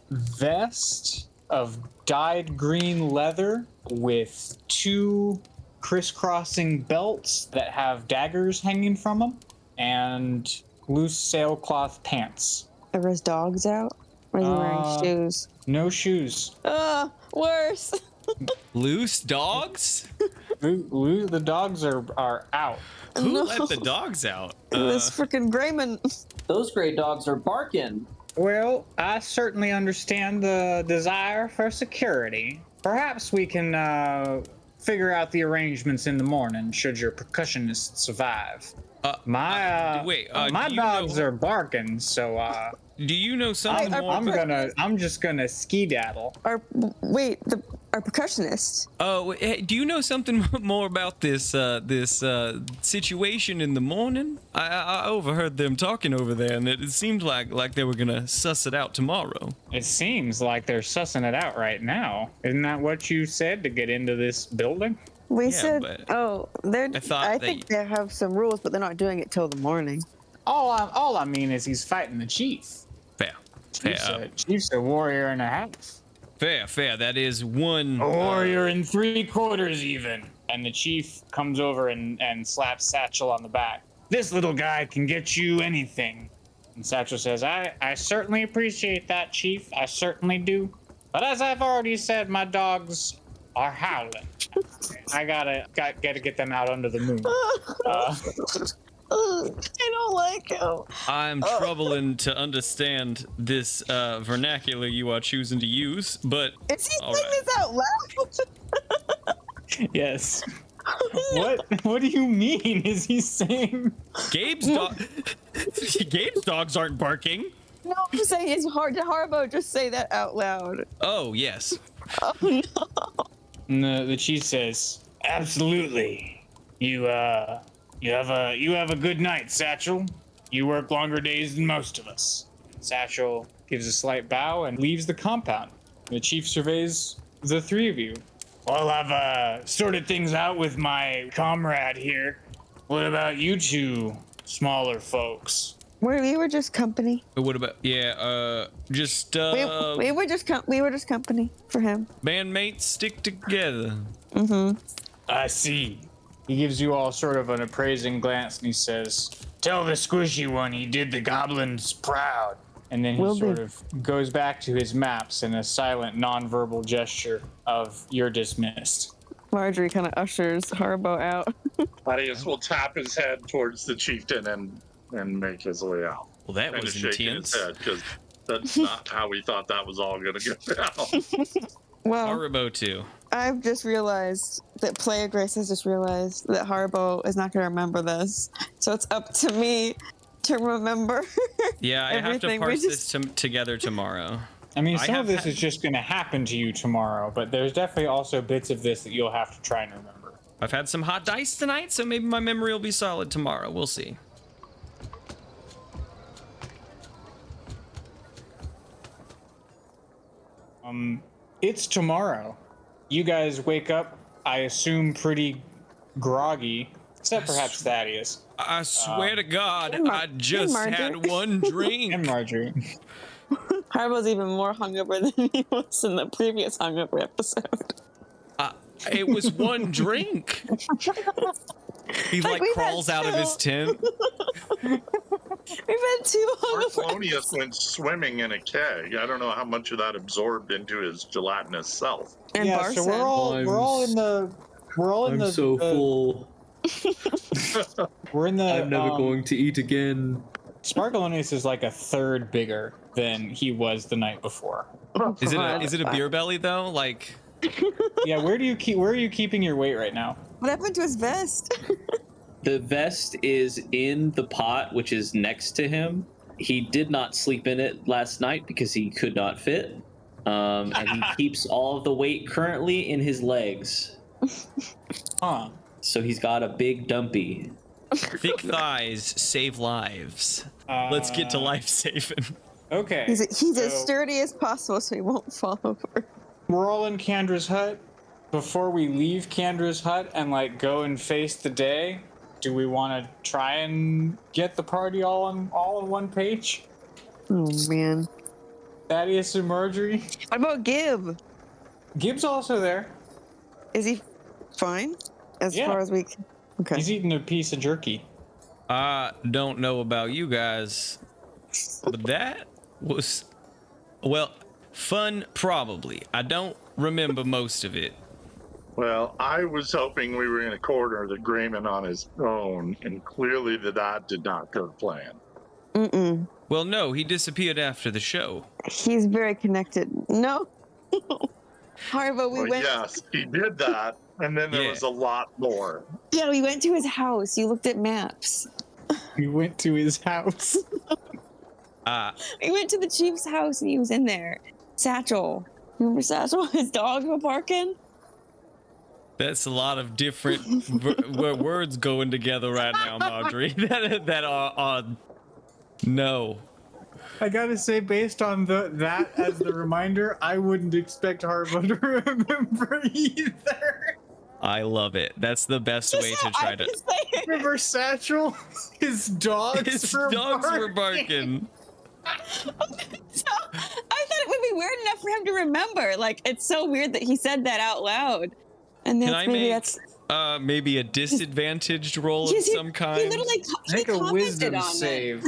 vest of dyed green leather with 2 crisscrossing belts that have daggers hanging from them and loose sailcloth pants. Are his dogs out? Or is he wearing shoes? No shoes. Worse. Loose dogs? The dogs are out. Who No. let the dogs out? This freaking Grayman. Those gray dogs are barking. Well, I certainly understand the desire for security. Perhaps we can figure out the arrangements in the morning should your percussionist survive. My dogs are barking, so Do you know something more? I'm just gonna skedaddle. Our percussionist. Oh, hey, do you know something more about this situation in the morning? I overheard them talking over there, and it seemed like they were gonna suss it out tomorrow. It seems like they're sussing it out right now. Isn't that what you said to get into this building? We Yeah, said, but I think they have some rules, but they're not doing it till the morning. All I mean is he's fighting the chief. Fair. Chief's a warrior and a half. Fair. That is one. A warrior and 3/4 even. And the chief comes over and slaps Satchel on the back. This little guy can get you anything. And Satchel says, I certainly appreciate that, chief. I certainly do. But as I've already said, my dogs are howling. I gotta get them out under the moon. I don't like him. I'm troubling to understand this vernacular you are choosing to use, but Is he all saying right. this out loud? Yes. What do you mean? Is he saying? Gabe's dogs aren't barking. No, I'm saying it's hard to Haribo just say that out loud. Oh yes. Oh no. No, the chief says, absolutely. You have a good night, Satchel. You work longer days than most of us. Satchel gives a slight bow and leaves the compound. The chief surveys the 3 of you. Well, I've sorted things out with my comrade here. What about you 2 smaller folks? We were just company. What about just We were just company for him. bandmates stick together. Mm-hmm. I see. He gives you all sort of an appraising glance and he says, tell the squishy one he did the goblins proud. And then he sort of goes back to his maps in a silent, non-verbal gesture of you're dismissed. Margery kind of ushers Haribo out. Thaddeus will tap his head towards the chieftain and make his way out. Well, that And was shaking intense. his head because that's not how we thought that was all going to go down. Well, Haribo too. I've just realized that Player Grace has just realized that Haribo is not going to remember this. So it's up to me to remember. Yeah, I have to everything we parse just- this together tomorrow. I mean, I some have of this had- is just going to happen to you tomorrow, but there's definitely also bits of this that you'll have to try and remember. I've had some hot dice tonight, so maybe my memory will be solid tomorrow. We'll see. It's tomorrow. You guys wake up, I assume, pretty groggy, except perhaps Thaddeus I swear to God, and I just Margery. had one drink. and Margery. Haribo's even more hungover than he was in the previous hungover episode. It was one drink. He like we've had crawls out of his tent. We've had 2 hungover. Sparkleoneous went swimming in a keg. I don't know how much of that absorbed into his gelatinous self. And Yeah, Bar so said, we're all in the I'm so full. We're in the I'm never going to eat again. Sparkleoneuos is like a third bigger than he was the night before. Is it a beer belly though? Like, Yeah, where are you keeping your weight right now? What happened to his vest? The vest is in the pot, which is next to him. He did not sleep in it last night because he could not fit. And he keeps all of the weight currently in his legs. Huh. So he's got a big dumpy. thick thighs save lives. Let's get to life saving. Okay. He's so as sturdy as possible so he won't fall over. we're all in Kandra's hut. Before we leave Kandra's hut and like go and face the day, do we want to try and get the party all on one page? Oh man. Thaddeus and Margery. What about Gib? Gib's also there. Is he fine? As Yeah. far as we can. Okay. He's eating a piece of jerky. I don't know about you guys, but that was, well, fun probably. I don't remember most of it. Well, I was hoping we were going to corner the Grayman on his own, and clearly that did not go to plan. Mm-mm. Well, no, he disappeared after the show. He's very connected. No. Haribo, we Well, went. yes, he did that, and then there Yeah. was a lot more. Yeah, we went to his house. You looked at maps. We went to his house. We went to the chief's house and he was in there. Satchel. Remember Satchel? His dogs were barking. That's a lot of different words going together right now, Margery. that are no. I gotta say, based on that as the reminder, I wouldn't expect Haribo to remember either. I love it. That's the best way to try to. Remember Satchel? His dogs His were dogs barking. were barking. So, I thought it would be weird enough for him to remember. Like, it's so weird that he said that out loud. And Can that's I maybe make that's maybe a disadvantaged roll of Yes, some He kind? literally Make a commented wisdom on save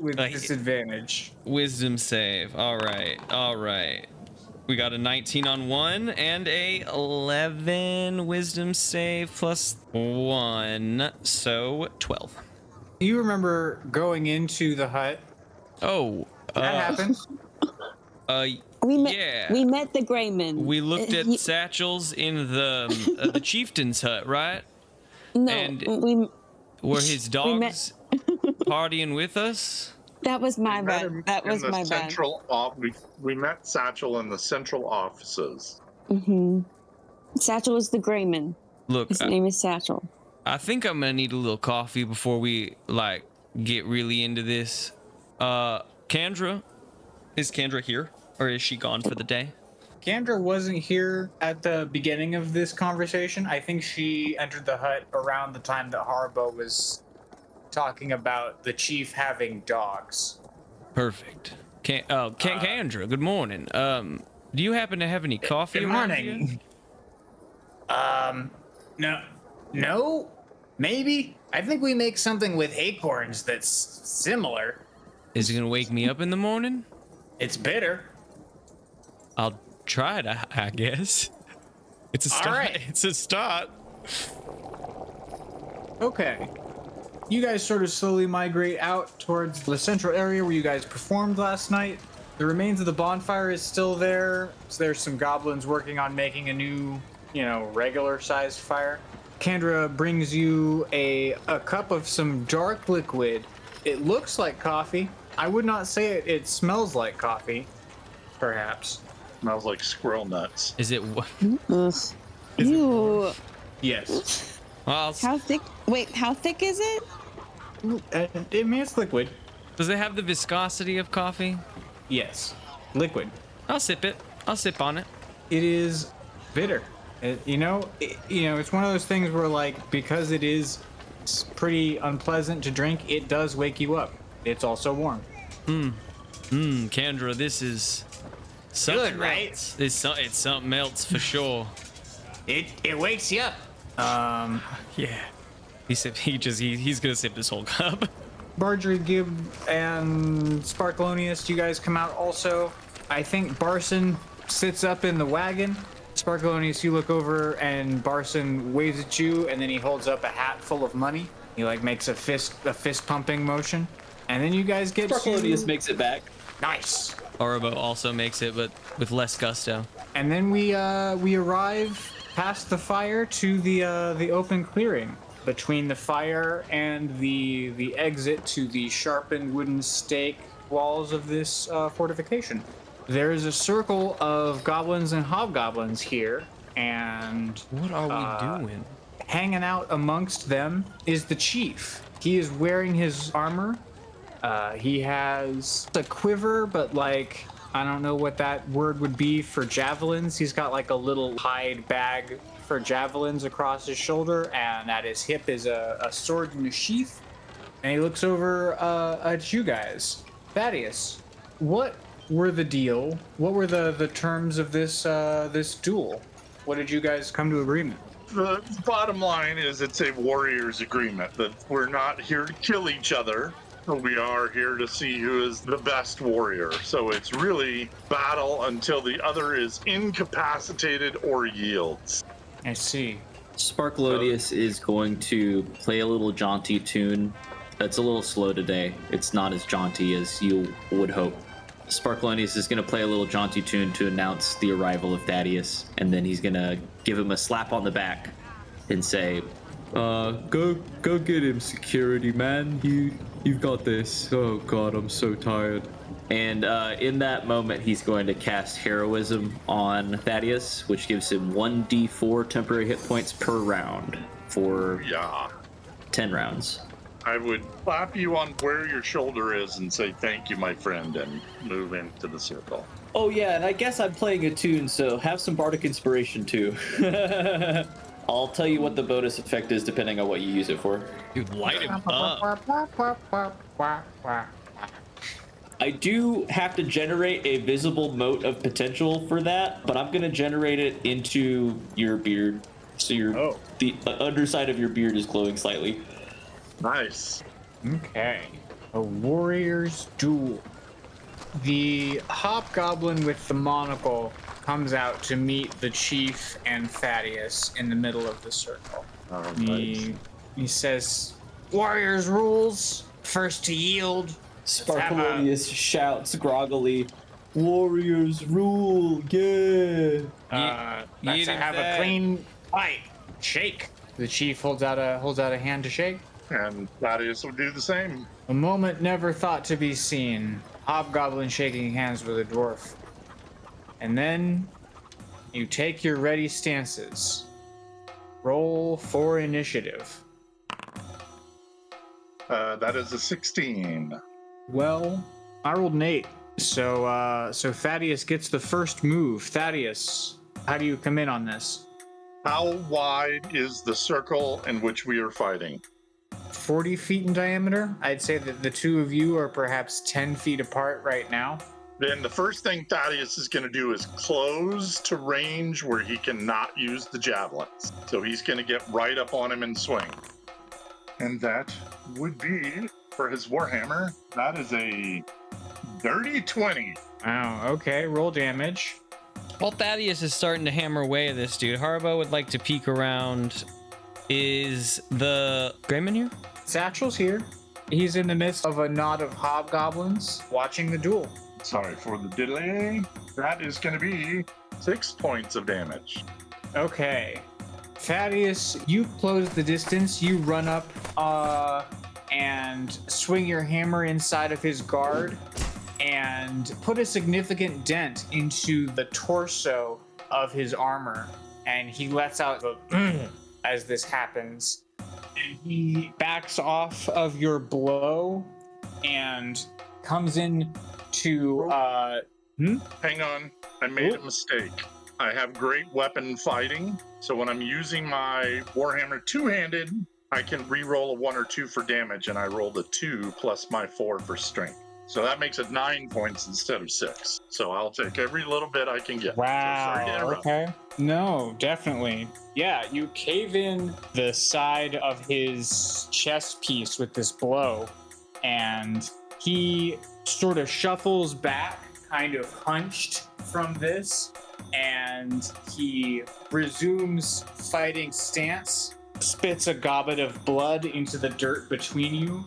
with Like- disadvantage. Wisdom save. All right. We got a 19 on one and a 11 wisdom save plus 1, so 12. You remember going into the hut? Oh, That happened. We met. yeah. We met the Grayman. We looked at He- satchels in the chieftain's hut, right? no. and- we. Were his We met- dogs partying with us? That was my We met bad. him That in was the my bad. central we met Satchel in the central offices. Mm-hmm. Satchel is the Grayman. Look, His name is Satchel. I think I'm gonna need a little coffee before we like get really into this. Kendra, is Kendra here, or is she gone for the day? Kendra wasn't here at the beginning of this conversation. I think she entered the hut around the time that Haribo was talking about the chief having dogs. Perfect. Kendra, good morning. Do you happen to have any coffee? Good around morning. here? No, maybe. I think we make something with acorns that's similar. Is it gonna wake me up in the morning? It's bitter. I'll try it, I guess. It's a start. right. It's a start. Okay. You guys sort of slowly migrate out towards the central area where you guys performed last night. The remains of the bonfire is still there. So there's some goblins working on making a new, regular sized fire. Kendra brings you a cup of some dark liquid. It looks like coffee. I would not say it smells like coffee, perhaps. Smells like squirrel nuts. Is it? Ugh. Ew. Yes. Well, How thick? Wait, how thick is it? It's liquid. does it have the viscosity of coffee? Yes. Liquid. I'll sip it. I'll sip on it. It is bitter. It's one of those things where, like, because it is pretty unpleasant to drink, it does wake you up. It's also warm. Kendra, this is something Good, right? else. It's something else for sure. It wakes you up. Yeah. He's gonna sip this whole cup. Margery, Gib, and Sparkleoneous, you guys come out also. I think Barson sits up in the wagon. Sparkleoneous, you look over and Barson waves at you, and then he holds up a hat full of money. He makes a fist pumping motion, and then you guys get Sparkleoneous makes it back. nice. Haribo also makes it, but with less gusto. And then we arrive past the fire to the open clearing between the fire and the exit to the sharpened wooden stake walls of this fortification. There is a circle of goblins and hobgoblins here, and What are we doing? hanging out amongst them is the chief. He is wearing his armor. He has a quiver, but like, I don't know what that word would be for javelins. He's got like a little hide bag for javelins across his shoulder, and at his hip is a sword in a sheath. And he looks over at you guys. Thaddeus, what were the deal? What were the terms of this this duel? What did you guys come to agreement? The bottom line is it's a warrior's agreement that we're not here to kill each other. We are here to see who is the best warrior. So it's really battle until the other is incapacitated or yields. I see. Sparkleoneous is going to play a little jaunty tune. It's a little slow today. It's not as jaunty as you would hope. Sparkleoneous is going to play a little jaunty tune to announce the arrival of Thaddeus, and then he's going to give him a slap on the back and say, go get him, security man. You've got this. Oh god, I'm so tired. And in that moment, he's going to cast Heroism on Thaddeus, which gives him 1d4 temporary hit points per round for 10 rounds. I would slap you on where your shoulder is and say, thank you, my friend, and move into the circle. Oh yeah, and I guess I'm playing a tune, so have some bardic inspiration too. I'll tell you what the bonus effect is depending on what you use it for. Dude, light him up. I do have to generate a visible mote of potential for that, but I'm going to generate it into your beard. So the underside of your beard is glowing slightly. Nice. Okay. A warrior's duel. The hobgoblin with the monocle comes out to meet the chief and Thaddeus in the middle of the circle. He says, "Warriors rules, first to yield." Sparkleoneous shouts groggily, "Warriors rule, yeah!" Let's have a clean fight. Shake. The chief holds out a hand to shake. And Thaddeus will do the same. A moment never thought to be seen. Hobgoblin shaking hands with a dwarf. And then you take your ready stances. Roll for initiative. That is a 16. Well, I rolled an 8. So Thaddeus gets the first move. Thaddeus, how do you come in on this? How wide is the circle in which we are fighting? 40 feet in diameter. I'd say that the two of you are perhaps 10 feet apart right now. Then the first thing Thaddeus is going to do is close to range where he cannot use the javelins. So he's going to get right up on him and swing. And that would be, for his Warhammer, that is a dirty 20. Wow, okay, roll damage. While Thaddeus is starting to hammer away at this dude, Haribo would like to peek around. Is the Greyman here? Satchel's here. He's in the midst of a knot of hobgoblins watching the duel. Sorry for the delay. That is going to be 6 points of damage. Okay. Thaddeus, you close the distance. You run up and swing your hammer inside of his guard and put a significant dent into the torso of his armor. And he lets out a as this happens. And he backs off of your blow and comes in to Hang on. I made a mistake. I have great weapon fighting, so when I'm using my Warhammer two-handed, I can re-roll a 1 or 2 for damage, and I rolled a 2 plus my 4 for strength. So that makes it 9 points instead of 6. So I'll take every little bit I can get. So sorry to interrupt. Okay. No, definitely. Yeah, you cave in the side of his chest piece with this blow, and he sort of shuffles back, kind of hunched from this, and he resumes fighting stance, spits a goblet of blood into the dirt between you,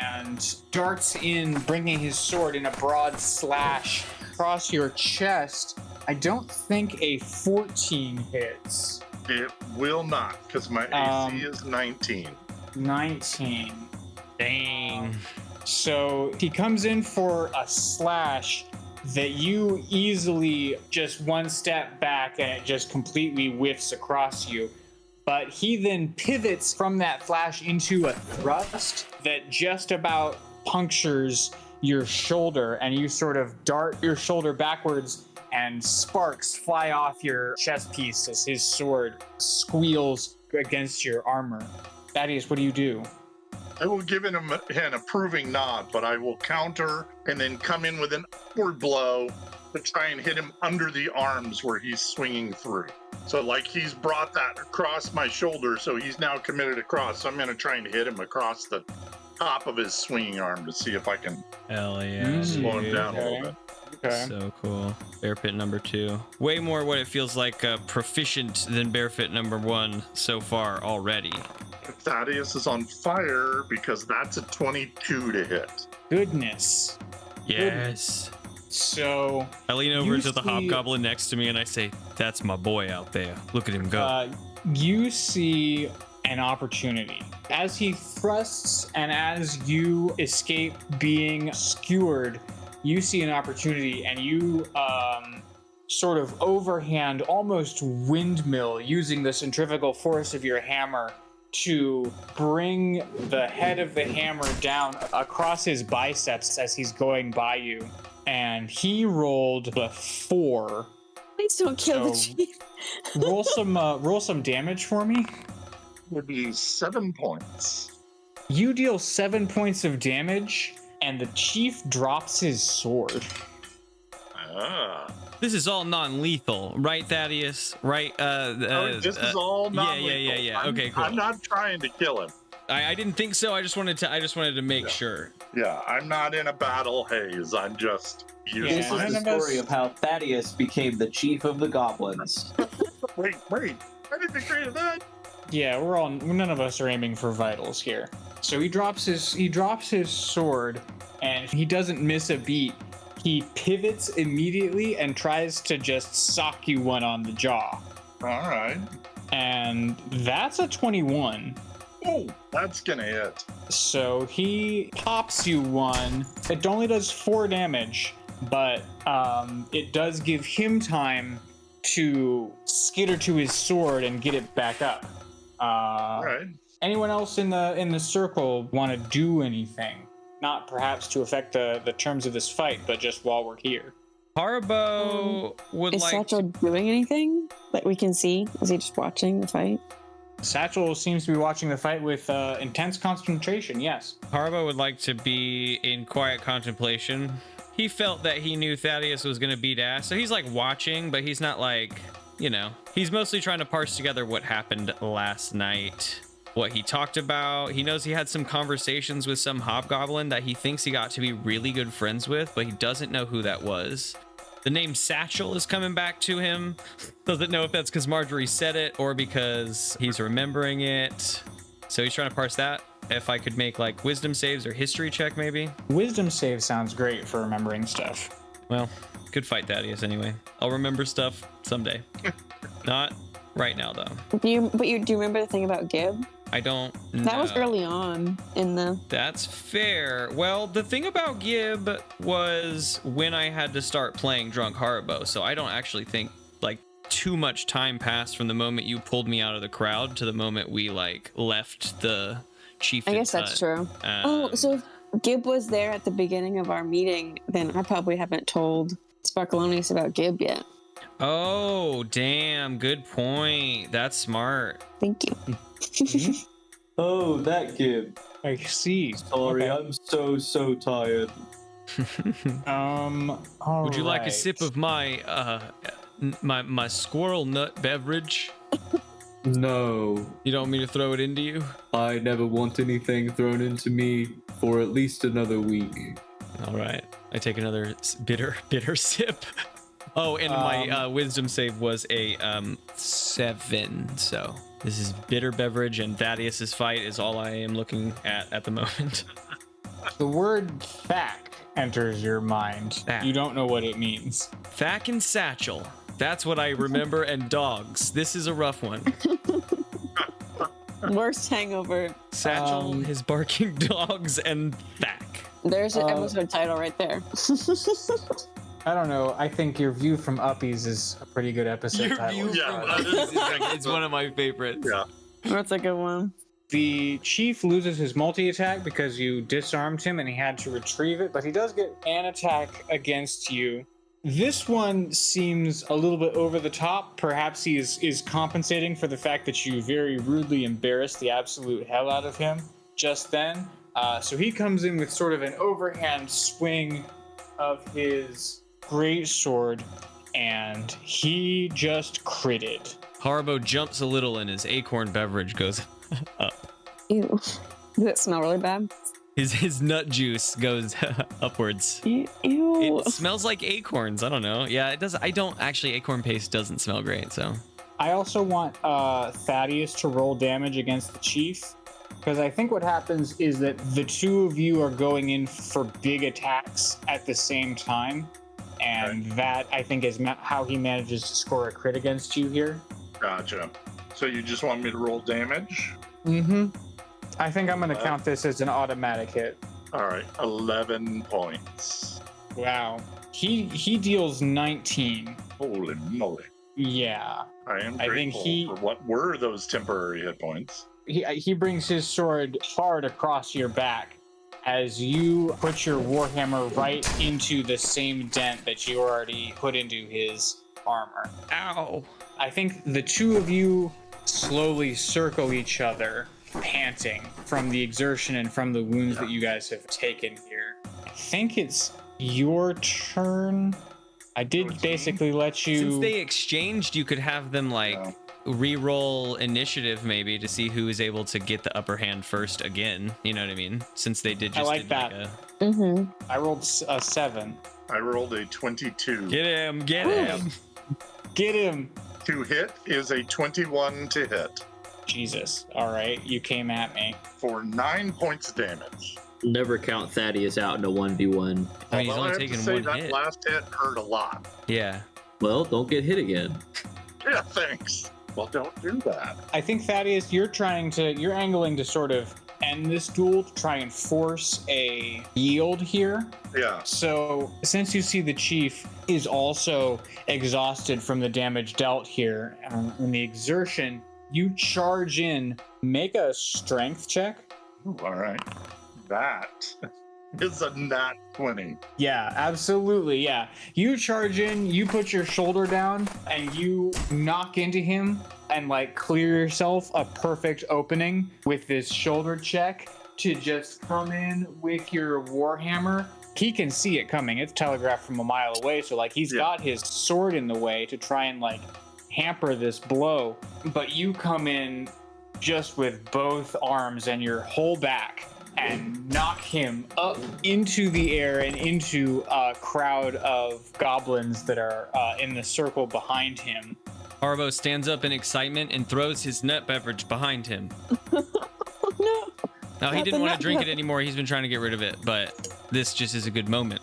and darts in, bringing his sword in a broad slash across your chest. I don't think a 14 hits. It will not, because my AC is 19. 19. Dang. So he comes in for a slash that you easily just one step back and it just completely whiffs across you. But he then pivots from that flash into a thrust that just about punctures your shoulder, and you sort of dart your shoulder backwards, and sparks fly off your chest piece as his sword squeals against your armor. Thaddeus, what do you do? I will give him an approving nod, but I will counter and then come in with an upward blow to try and hit him under the arms where he's swinging through. So like he's brought that across my shoulder, so he's now committed across. So I'm going to try and hit him across the top of his swinging arm to see if I can Hell yeah. slow him dude. down a little bit. Okay. So cool. Bear Pit number 2. Way more what it feels like proficient than Bear Pit number 1 so far already. Thaddeus is on fire because that's a 22 to hit. Goodness. Yes. So I lean over You to the see- hobgoblin next to me and I say, "That's my boy out there. Look at him go." you see an opportunity. As he thrusts and as you escape being skewered, you see an opportunity and you sort of overhand, almost windmill, using the centrifugal force of your hammer to bring the head of the hammer down across his biceps as he's going by you. And he rolled a 4. Please don't kill So- the chief. roll some damage for me. Would be 7 points. You deal 7 points of damage, and the chief drops his sword. Ah. This is all non-lethal, right, Thaddeus? Right? This is all non-lethal. yeah. Okay, cool. I'm not trying to kill him. I didn't think so. I just wanted to make sure. Yeah, I'm not in a battle haze. I'm just using This Yeah, my... is the none of us- story of how Thaddeus became the chief of the goblins. Wait. I didn't agree to that. Yeah, none of us are aiming for vitals here. So he drops his sword, and he doesn't miss a beat. He pivots immediately and tries to just sock you one on the jaw. All right. And that's a 21. Oh, that's gonna hit. So he pops you one. It only does 4 damage, but it does give him time to skitter to his sword and get it back up. All right. Anyone else in the circle want to do anything? Not perhaps to affect the terms of this fight, but just while we're here. Haribo would Is like. Satchel doing anything that we can see? Is he just watching the fight? Satchel seems to be watching the fight with intense concentration. Yes. Haribo would like to be in quiet contemplation. He felt that he knew Thaddeus was going to beat ass, so he's like watching, but he's not like, he's mostly trying to parse together what happened last night, what he talked about. He knows he had some conversations with some hobgoblin that he thinks he got to be really good friends with, but he doesn't know who that was. The name Satchel is coming back to him. Doesn't know if that's because Margery said it or because he's remembering it. So he's trying to parse that. If I could make like wisdom saves or history check, maybe. Wisdom save sounds great for remembering stuff. Well, good fight, Thaddeus, anyway. I'll remember stuff someday. Not right now, though. Do you remember the thing about Gib? I don't know. That was early on in the. That's fair. Well, the thing about Gib was when I had to start playing Drunk Haribo, so I don't actually think like too much time passed from the moment you pulled me out of the crowd to the moment we like left the chieftain's I guess that's hut. true. Oh, so if Gib was there at the beginning of our meeting, then I probably haven't told Sparkleoneous about Gib yet. Oh, damn. Good point. That's smart. Thank you. Oh, that kid. I see. Sorry, Okay. I'm so tired. Would you like a sip of my my squirrel nut beverage? No, You don't want me to throw it into you? I never want anything thrown into me for at least another week. All right. I take another bitter sip. Oh, and my wisdom save was a 7. So this is bitter beverage, and Thaddeus's fight is all I am looking at the moment. The word "thack" enters your mind. Thack. You don't know what it means. Thack and Satchel. That's what I remember, and dogs. This is a rough one. Worst hangover. Satchel, his barking dogs, and Thack. There's an episode title right there. I don't know. I think your view from Uppies is a pretty good episode Your title. view Yeah. from others is like, it's one of my favorites. Yeah. That's a good one. The chief loses his multi-attack because you disarmed him and he had to retrieve it, but he does get an attack against you. This one seems a little bit over the top. Perhaps he is compensating for the fact that you very rudely embarrassed the absolute hell out of him just then. So he comes in with sort of an overhand swing of his great sword, and he just critted. Haribo jumps a little and his acorn beverage goes up. Ew. Does it smell really bad? His nut juice goes upwards. Ew. It smells like acorns. I don't know. Yeah, it does. I don't actually. Acorn paste doesn't smell great. So I also want Thaddeus to roll damage against the chief, because I think what happens is that the two of you are going in for big attacks at the same time, and that I think is how he manages to score a crit against you here. Gotcha. So you just want me to roll damage? Mm-hmm. I think I'm going to count this as an automatic hit. All right, 11 points. Wow. He deals 19. Holy moly. Yeah. I am I think grateful for what were those temporary hit points. He brings his sword hard across your back as you put your warhammer right into the same dent that you already put into his armor. ow. I think the two of you slowly circle each other, panting from the exertion and from the wounds that you guys have taken here. I think it's your turn. I did basically let you... Since they exchanged, you could have them re-roll initiative maybe to see who is able to get the upper hand first again. You know what I mean? Since they did just... I like that. I rolled a 7. I rolled a 22. Get him! Get him! Get him! To hit is a 21 to hit. Jesus. All right, you came at me. For 9 points of damage. Never count Thaddeus out in a 1v1. I mean, he's Although only I have taken to say one that hit. last hit hurt a lot. Yeah. Well, don't get hit again. Yeah, thanks. Well, don't do that. I think, Thaddeus, you're angling to sort of end this duel to try and force a yield here. Yeah. So since you see the chief is also exhausted from the damage dealt here and the exertion, you charge in, make a strength check. Ooh, all right. That is a nat 20. Yeah, absolutely. Yeah. You charge in, you put your shoulder down, and you knock into him and clear yourself a perfect opening with this shoulder check to just come in with your warhammer. He can see it coming. It's telegraphed from a mile away, so he's got his sword in the way to try and hamper this blow. But you come in just with both arms and your whole back and knock him up into the air and into a crowd of goblins that are in the circle behind him. Haribo stands up in excitement and throws his nut beverage behind him. No. No, he Not didn't the want nut to drink it beverage. anymore. He's been trying to get rid of it, but this just is a good moment.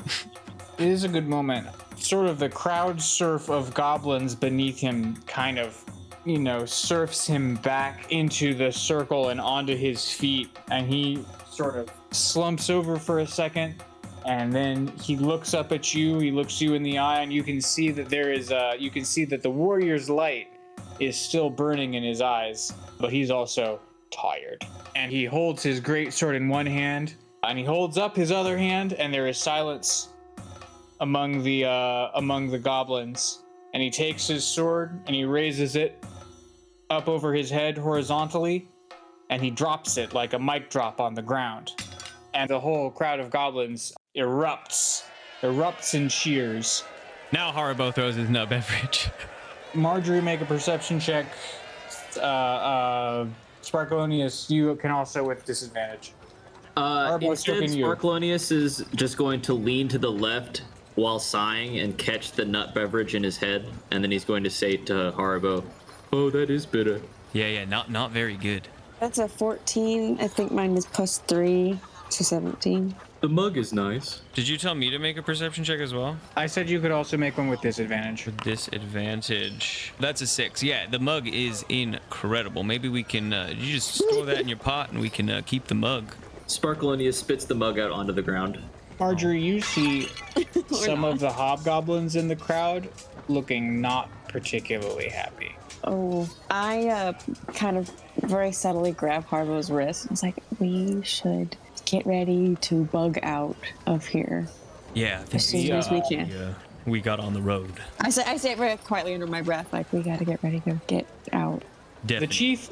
It is a good moment. Sort of the crowd surf of goblins beneath him kind of, surfs him back into the circle and onto his feet, and he sort of slumps over for a second, and then he looks up at you. He looks you in the eye, and you can see that the warrior's light is still burning in his eyes, but he's also tired. And he holds his great sword in one hand, and he holds up his other hand, and there is silence among the goblins. And he takes his sword and he raises it up over his head horizontally, and he drops it like a mic drop on the ground. And the whole crowd of goblins erupts in cheers. Now Haribo throws his nut beverage. Margery, make a perception check. Sparkleoneuos, you can also with disadvantage. Instead, looking you. Sparkleoneous is just going to lean to the left while sighing and catch the nut beverage in his head, and then he's going to say to Haribo, "Oh, that is bitter." Yeah, not very good. That's a 14. I think mine is +3 to 17. The mug is nice. Did you tell me to make a perception check as well? I said you could also make one with disadvantage. Disadvantage. That's a 6. Yeah, the mug is incredible. Maybe we can, you just store that in your pot and we can keep the mug. Sparkleoneous spits the mug out onto the ground. Margery, you see some of the hobgoblins in the crowd looking not particularly happy. Oh, I kind of very subtly grab Harbo's wrist. It's like, we should get ready to bug out of here Yeah, I think as soon as we can. we got on the road. I say it very quietly under my breath, like, we gotta get ready to get out. Definitely. The chief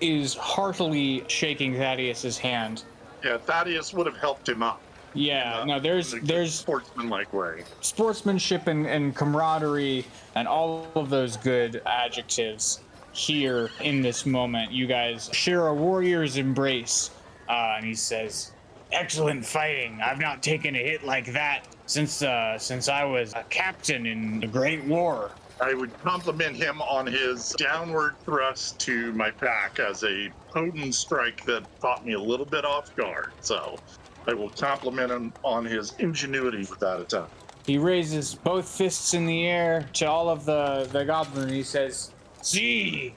is heartily shaking Thaddeus's hand. Yeah, Thaddeus would have helped him up. Yeah, no, in a there's sportsmanlike way. sportsmanship and camaraderie and all of those good adjectives here in this moment. You guys share a warrior's embrace, and he says, "Excellent fighting. I've not taken a hit like that since I was a captain in the Great War." I would compliment him on his downward thrust to my back as a potent strike that caught me a little bit off guard. So I will compliment him on his ingenuity with that attack. He raises both fists in the air to all of the goblin, and he says, See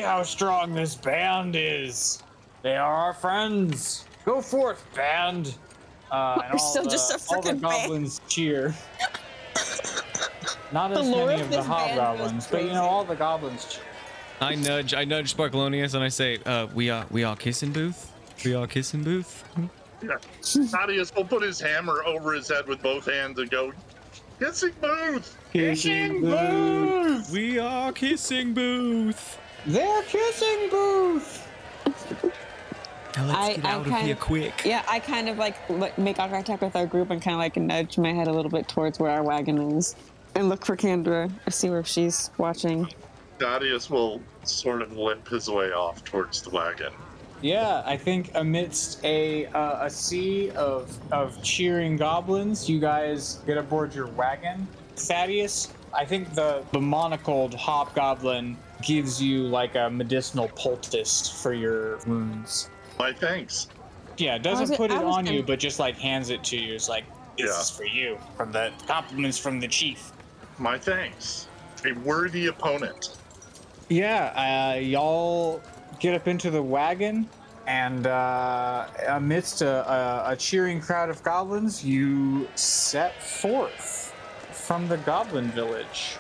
how strong this band is. They are our friends. Go forth, band." And We're still just a all the frickin' band. goblins cheer. Not as lore many of of the this band goes hobgoblins, but crazy. all the goblins cheer. I nudge Sparkleoneous and I say, we all kissing booth? We all kissing booth? Yeah. Thaddeus will put his hammer over his head with both hands and go, "Kissing booth!" Kissing booth! We are kissing booth. They're kissing booth! Now let's get I out of kind here of- quick. Yeah, I kind of like make eye contact with our group and kind of like nudge my head a little bit towards where our wagon is and look for Kendra to see where she's watching. Thaddeus will sort of limp his way off towards the wagon. Yeah, I think amidst a sea of cheering goblins, you guys get aboard your wagon. Thaddeus, I think the monocled hobgoblin gives you like a medicinal poultice for your wounds. My thanks. Yeah, doesn't put it I was on you, gonna- but just like hands it to you. It's like, this Yeah. is for you, from the compliments from the chief. My thanks. A worthy opponent. Yeah, y'all get up into the wagon, and amidst a cheering crowd of goblins, you set forth from the goblin village.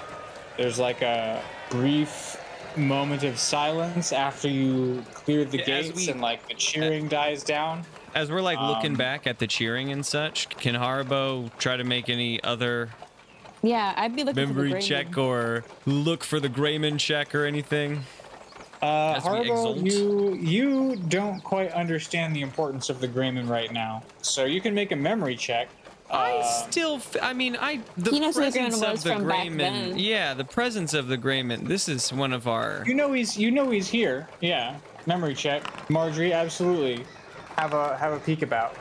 There's like a brief moment of silence after you clear the Yeah, as gates we- and like the cheering dies down. As we're like looking back at the cheering and such, can Haribo try to make any other Yeah, I'd be looking memory for the check or look for the Grayman check or anything? As we Haribo, exult? you don't quite understand the importance of the Grayman right now, so you can make a memory check. The He knows who the presence Grayman of was the from back Grayman. then. Yeah, the presence of the Grayman. This is one of our. You know he's here. Yeah, memory check. Margery, absolutely. Have a peek about.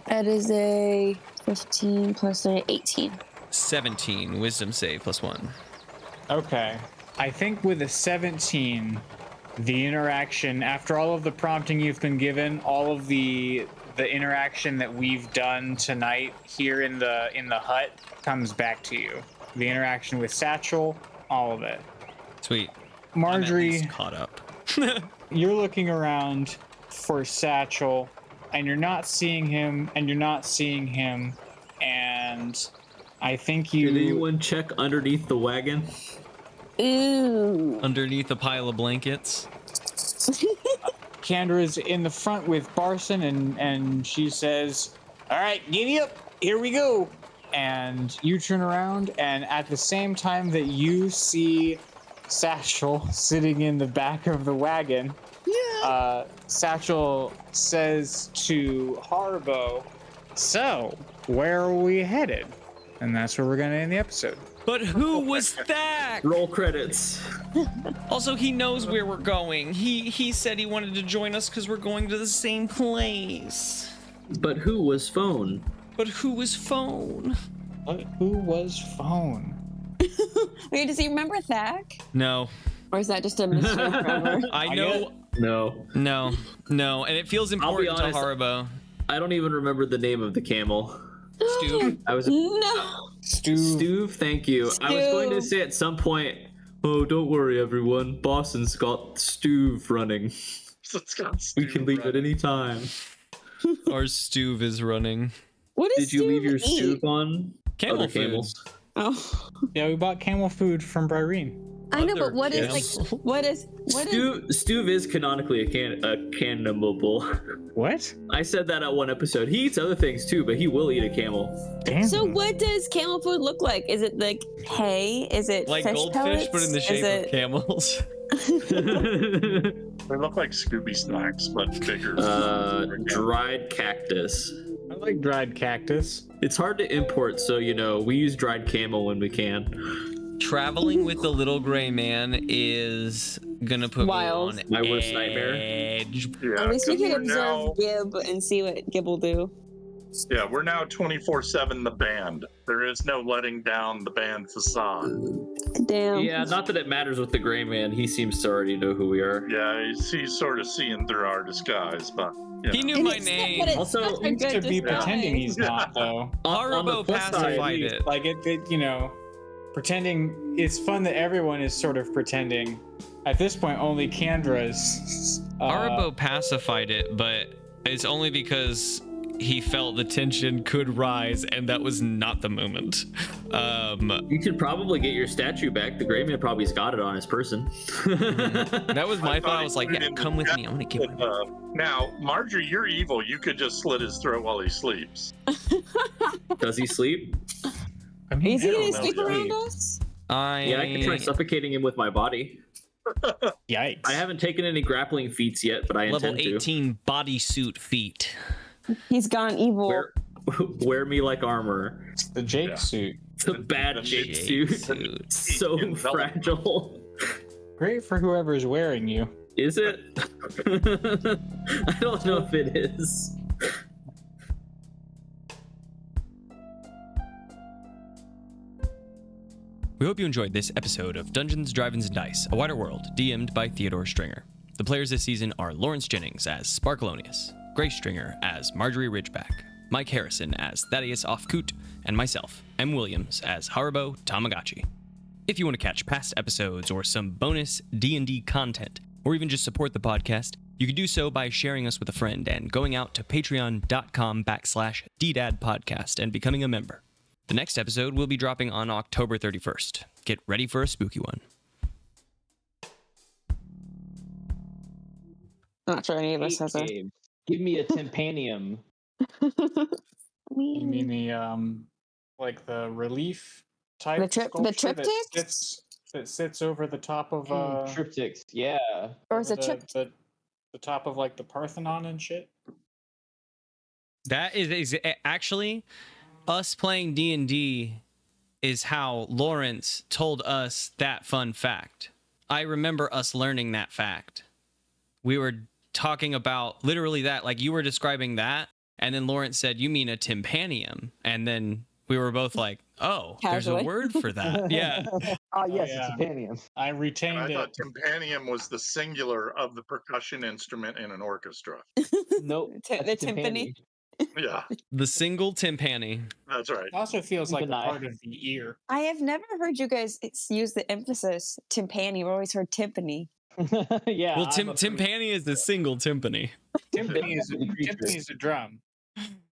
That is a 15 plus 18. 17 wisdom save +1. Okay. I think with a 17, the interaction after all of the prompting you've been given, all of the interaction that we've done tonight here in the hut comes back to you. The interaction with Satchel, all of it. Sweet. I'm at Margery, least caught up. you're looking around for Satchel, and you're not seeing him, and I think Did you. anyone check underneath the wagon? Ooh. Underneath a pile of blankets. Candra's in the front with Barson, and she says, "All right, giddy up, here we go." And you turn around, and at the same time that you see Satchel sitting in the back of the wagon, Satchel says to Haribo, "So, where are we headed?" And that's where we're gonna end the episode. But who was that? Roll credits. Also, he knows where we're going. He said he wanted to join us because we're going to the same place. But who was phone? But who was phone? But who was phone? Wait, does he remember Thak? No. Or is that just a mystery forever? I know. No. No. And it feels I'll be important honest, to Haribo. I don't even remember the name of the camel. Stu. I was No. Stu. Thank you. I was going to say at some point, oh, don't worry, everyone. Boston's got Stuve running. So it's got We can leave at any time. Our Stuve is running. What is Did you leave your eat? soup on Camel other food. camels? Oh, Yeah, we bought camel food from Brirene. I know, Other but what is camels. like? What is? Stu is canonically a cannibal. What? I said that at one episode. He eats other things too, but he will eat a camel. Damn. So what does camel food look like? Is it like hay? Is it Like fish goldfish, pellets? but in the shape of camels. They look like Scooby snacks, but bigger. Dried cactus. I like dried cactus. It's hard to import, so we use dried camel when we can. Traveling with the little gray man is gonna put Wild. me on My worst nightmare. edge. Yeah, At least we 'cause can we're observe now- Gib and see what Gib will do. Yeah, we're now 24/7 the band. There is no letting down the band facade. Damn. Yeah, not that it matters with the gray man. He seems to already know who we are. Yeah, he's sort of seeing through our disguise, but He knew And my it's- name. but it's Also, such a Seems good to be disguise. pretending he's not, though. On the Haribo plus side, pacified it. Like pretending. It's fun that everyone is sort of pretending. At this point, only Candra's. Haribo pacified it, but it's only because he felt the tension could rise, and that was not the moment. You could probably get your statue back. The gray man probably's got it on his person. That was my I thought. thought I was he like, put it yeah, in come the with me. I'm gonna give him. now, Margery, you're evil. You could just slit his throat while he sleeps. Does he sleep? I mean, Is he gonna know sleep yet. around us? Yeah, I can try suffocating him with my body. Yikes. I haven't taken any grappling feats yet, but I Level intend to. 18 bodysuit feet. He's gone evil. Wear me like armor. the Jake Yeah. suit. It's a bad Jake Jake suit. suit. So Envelop. fragile. Great for whoever's wearing you. Is it? I don't know if it is. We hope you enjoyed this episode of Dungeons, Drive-Ins, and Dice, A Wider World, DM'd by Theodore Stringer. The players this season are Lawrence Jennings as Sparkleoneous, Grace Stringer as Margery Ridgeback, Mike Harrison as Thaddeus Ofkoot, and myself, M. Williams, as Haribo Tamagotchi. If you want to catch past episodes or some bonus D&D content, or even just support the podcast, you can do so by sharing us with a friend and going out to patreon.com/ddadpodcast and becoming a member. The next episode will be dropping on October 31st. Get ready for a spooky one. Not sure any of us has a. Give me a tympanium. You mean the like the relief type The sculpture triptychs? that sits over the top of Triptychs, yeah. Or is over it trip? the top of like the Parthenon and shit? That is actually us playing D&D is how Lawrence told us that fun fact. I remember us learning that fact. We were talking about literally that, like you were describing that, and then Lawrence said, "You mean a tympanium?" And then we were both like, "Oh, there's a Casually. word for that." Yeah. Oh, yes, yeah. it's a tympanium. I And retained I it. thought tympanium was the singular of the percussion instrument in an orchestra. Nope. The that's a timpani? Yeah, The single timpani. that's right. It also feels like a Tympani. part of the ear. I have never heard you guys use the emphasis timpani. I've always heard timpani. Yeah. Well, I'm a timpani is the single timpani. Timpani is Creature. a drum.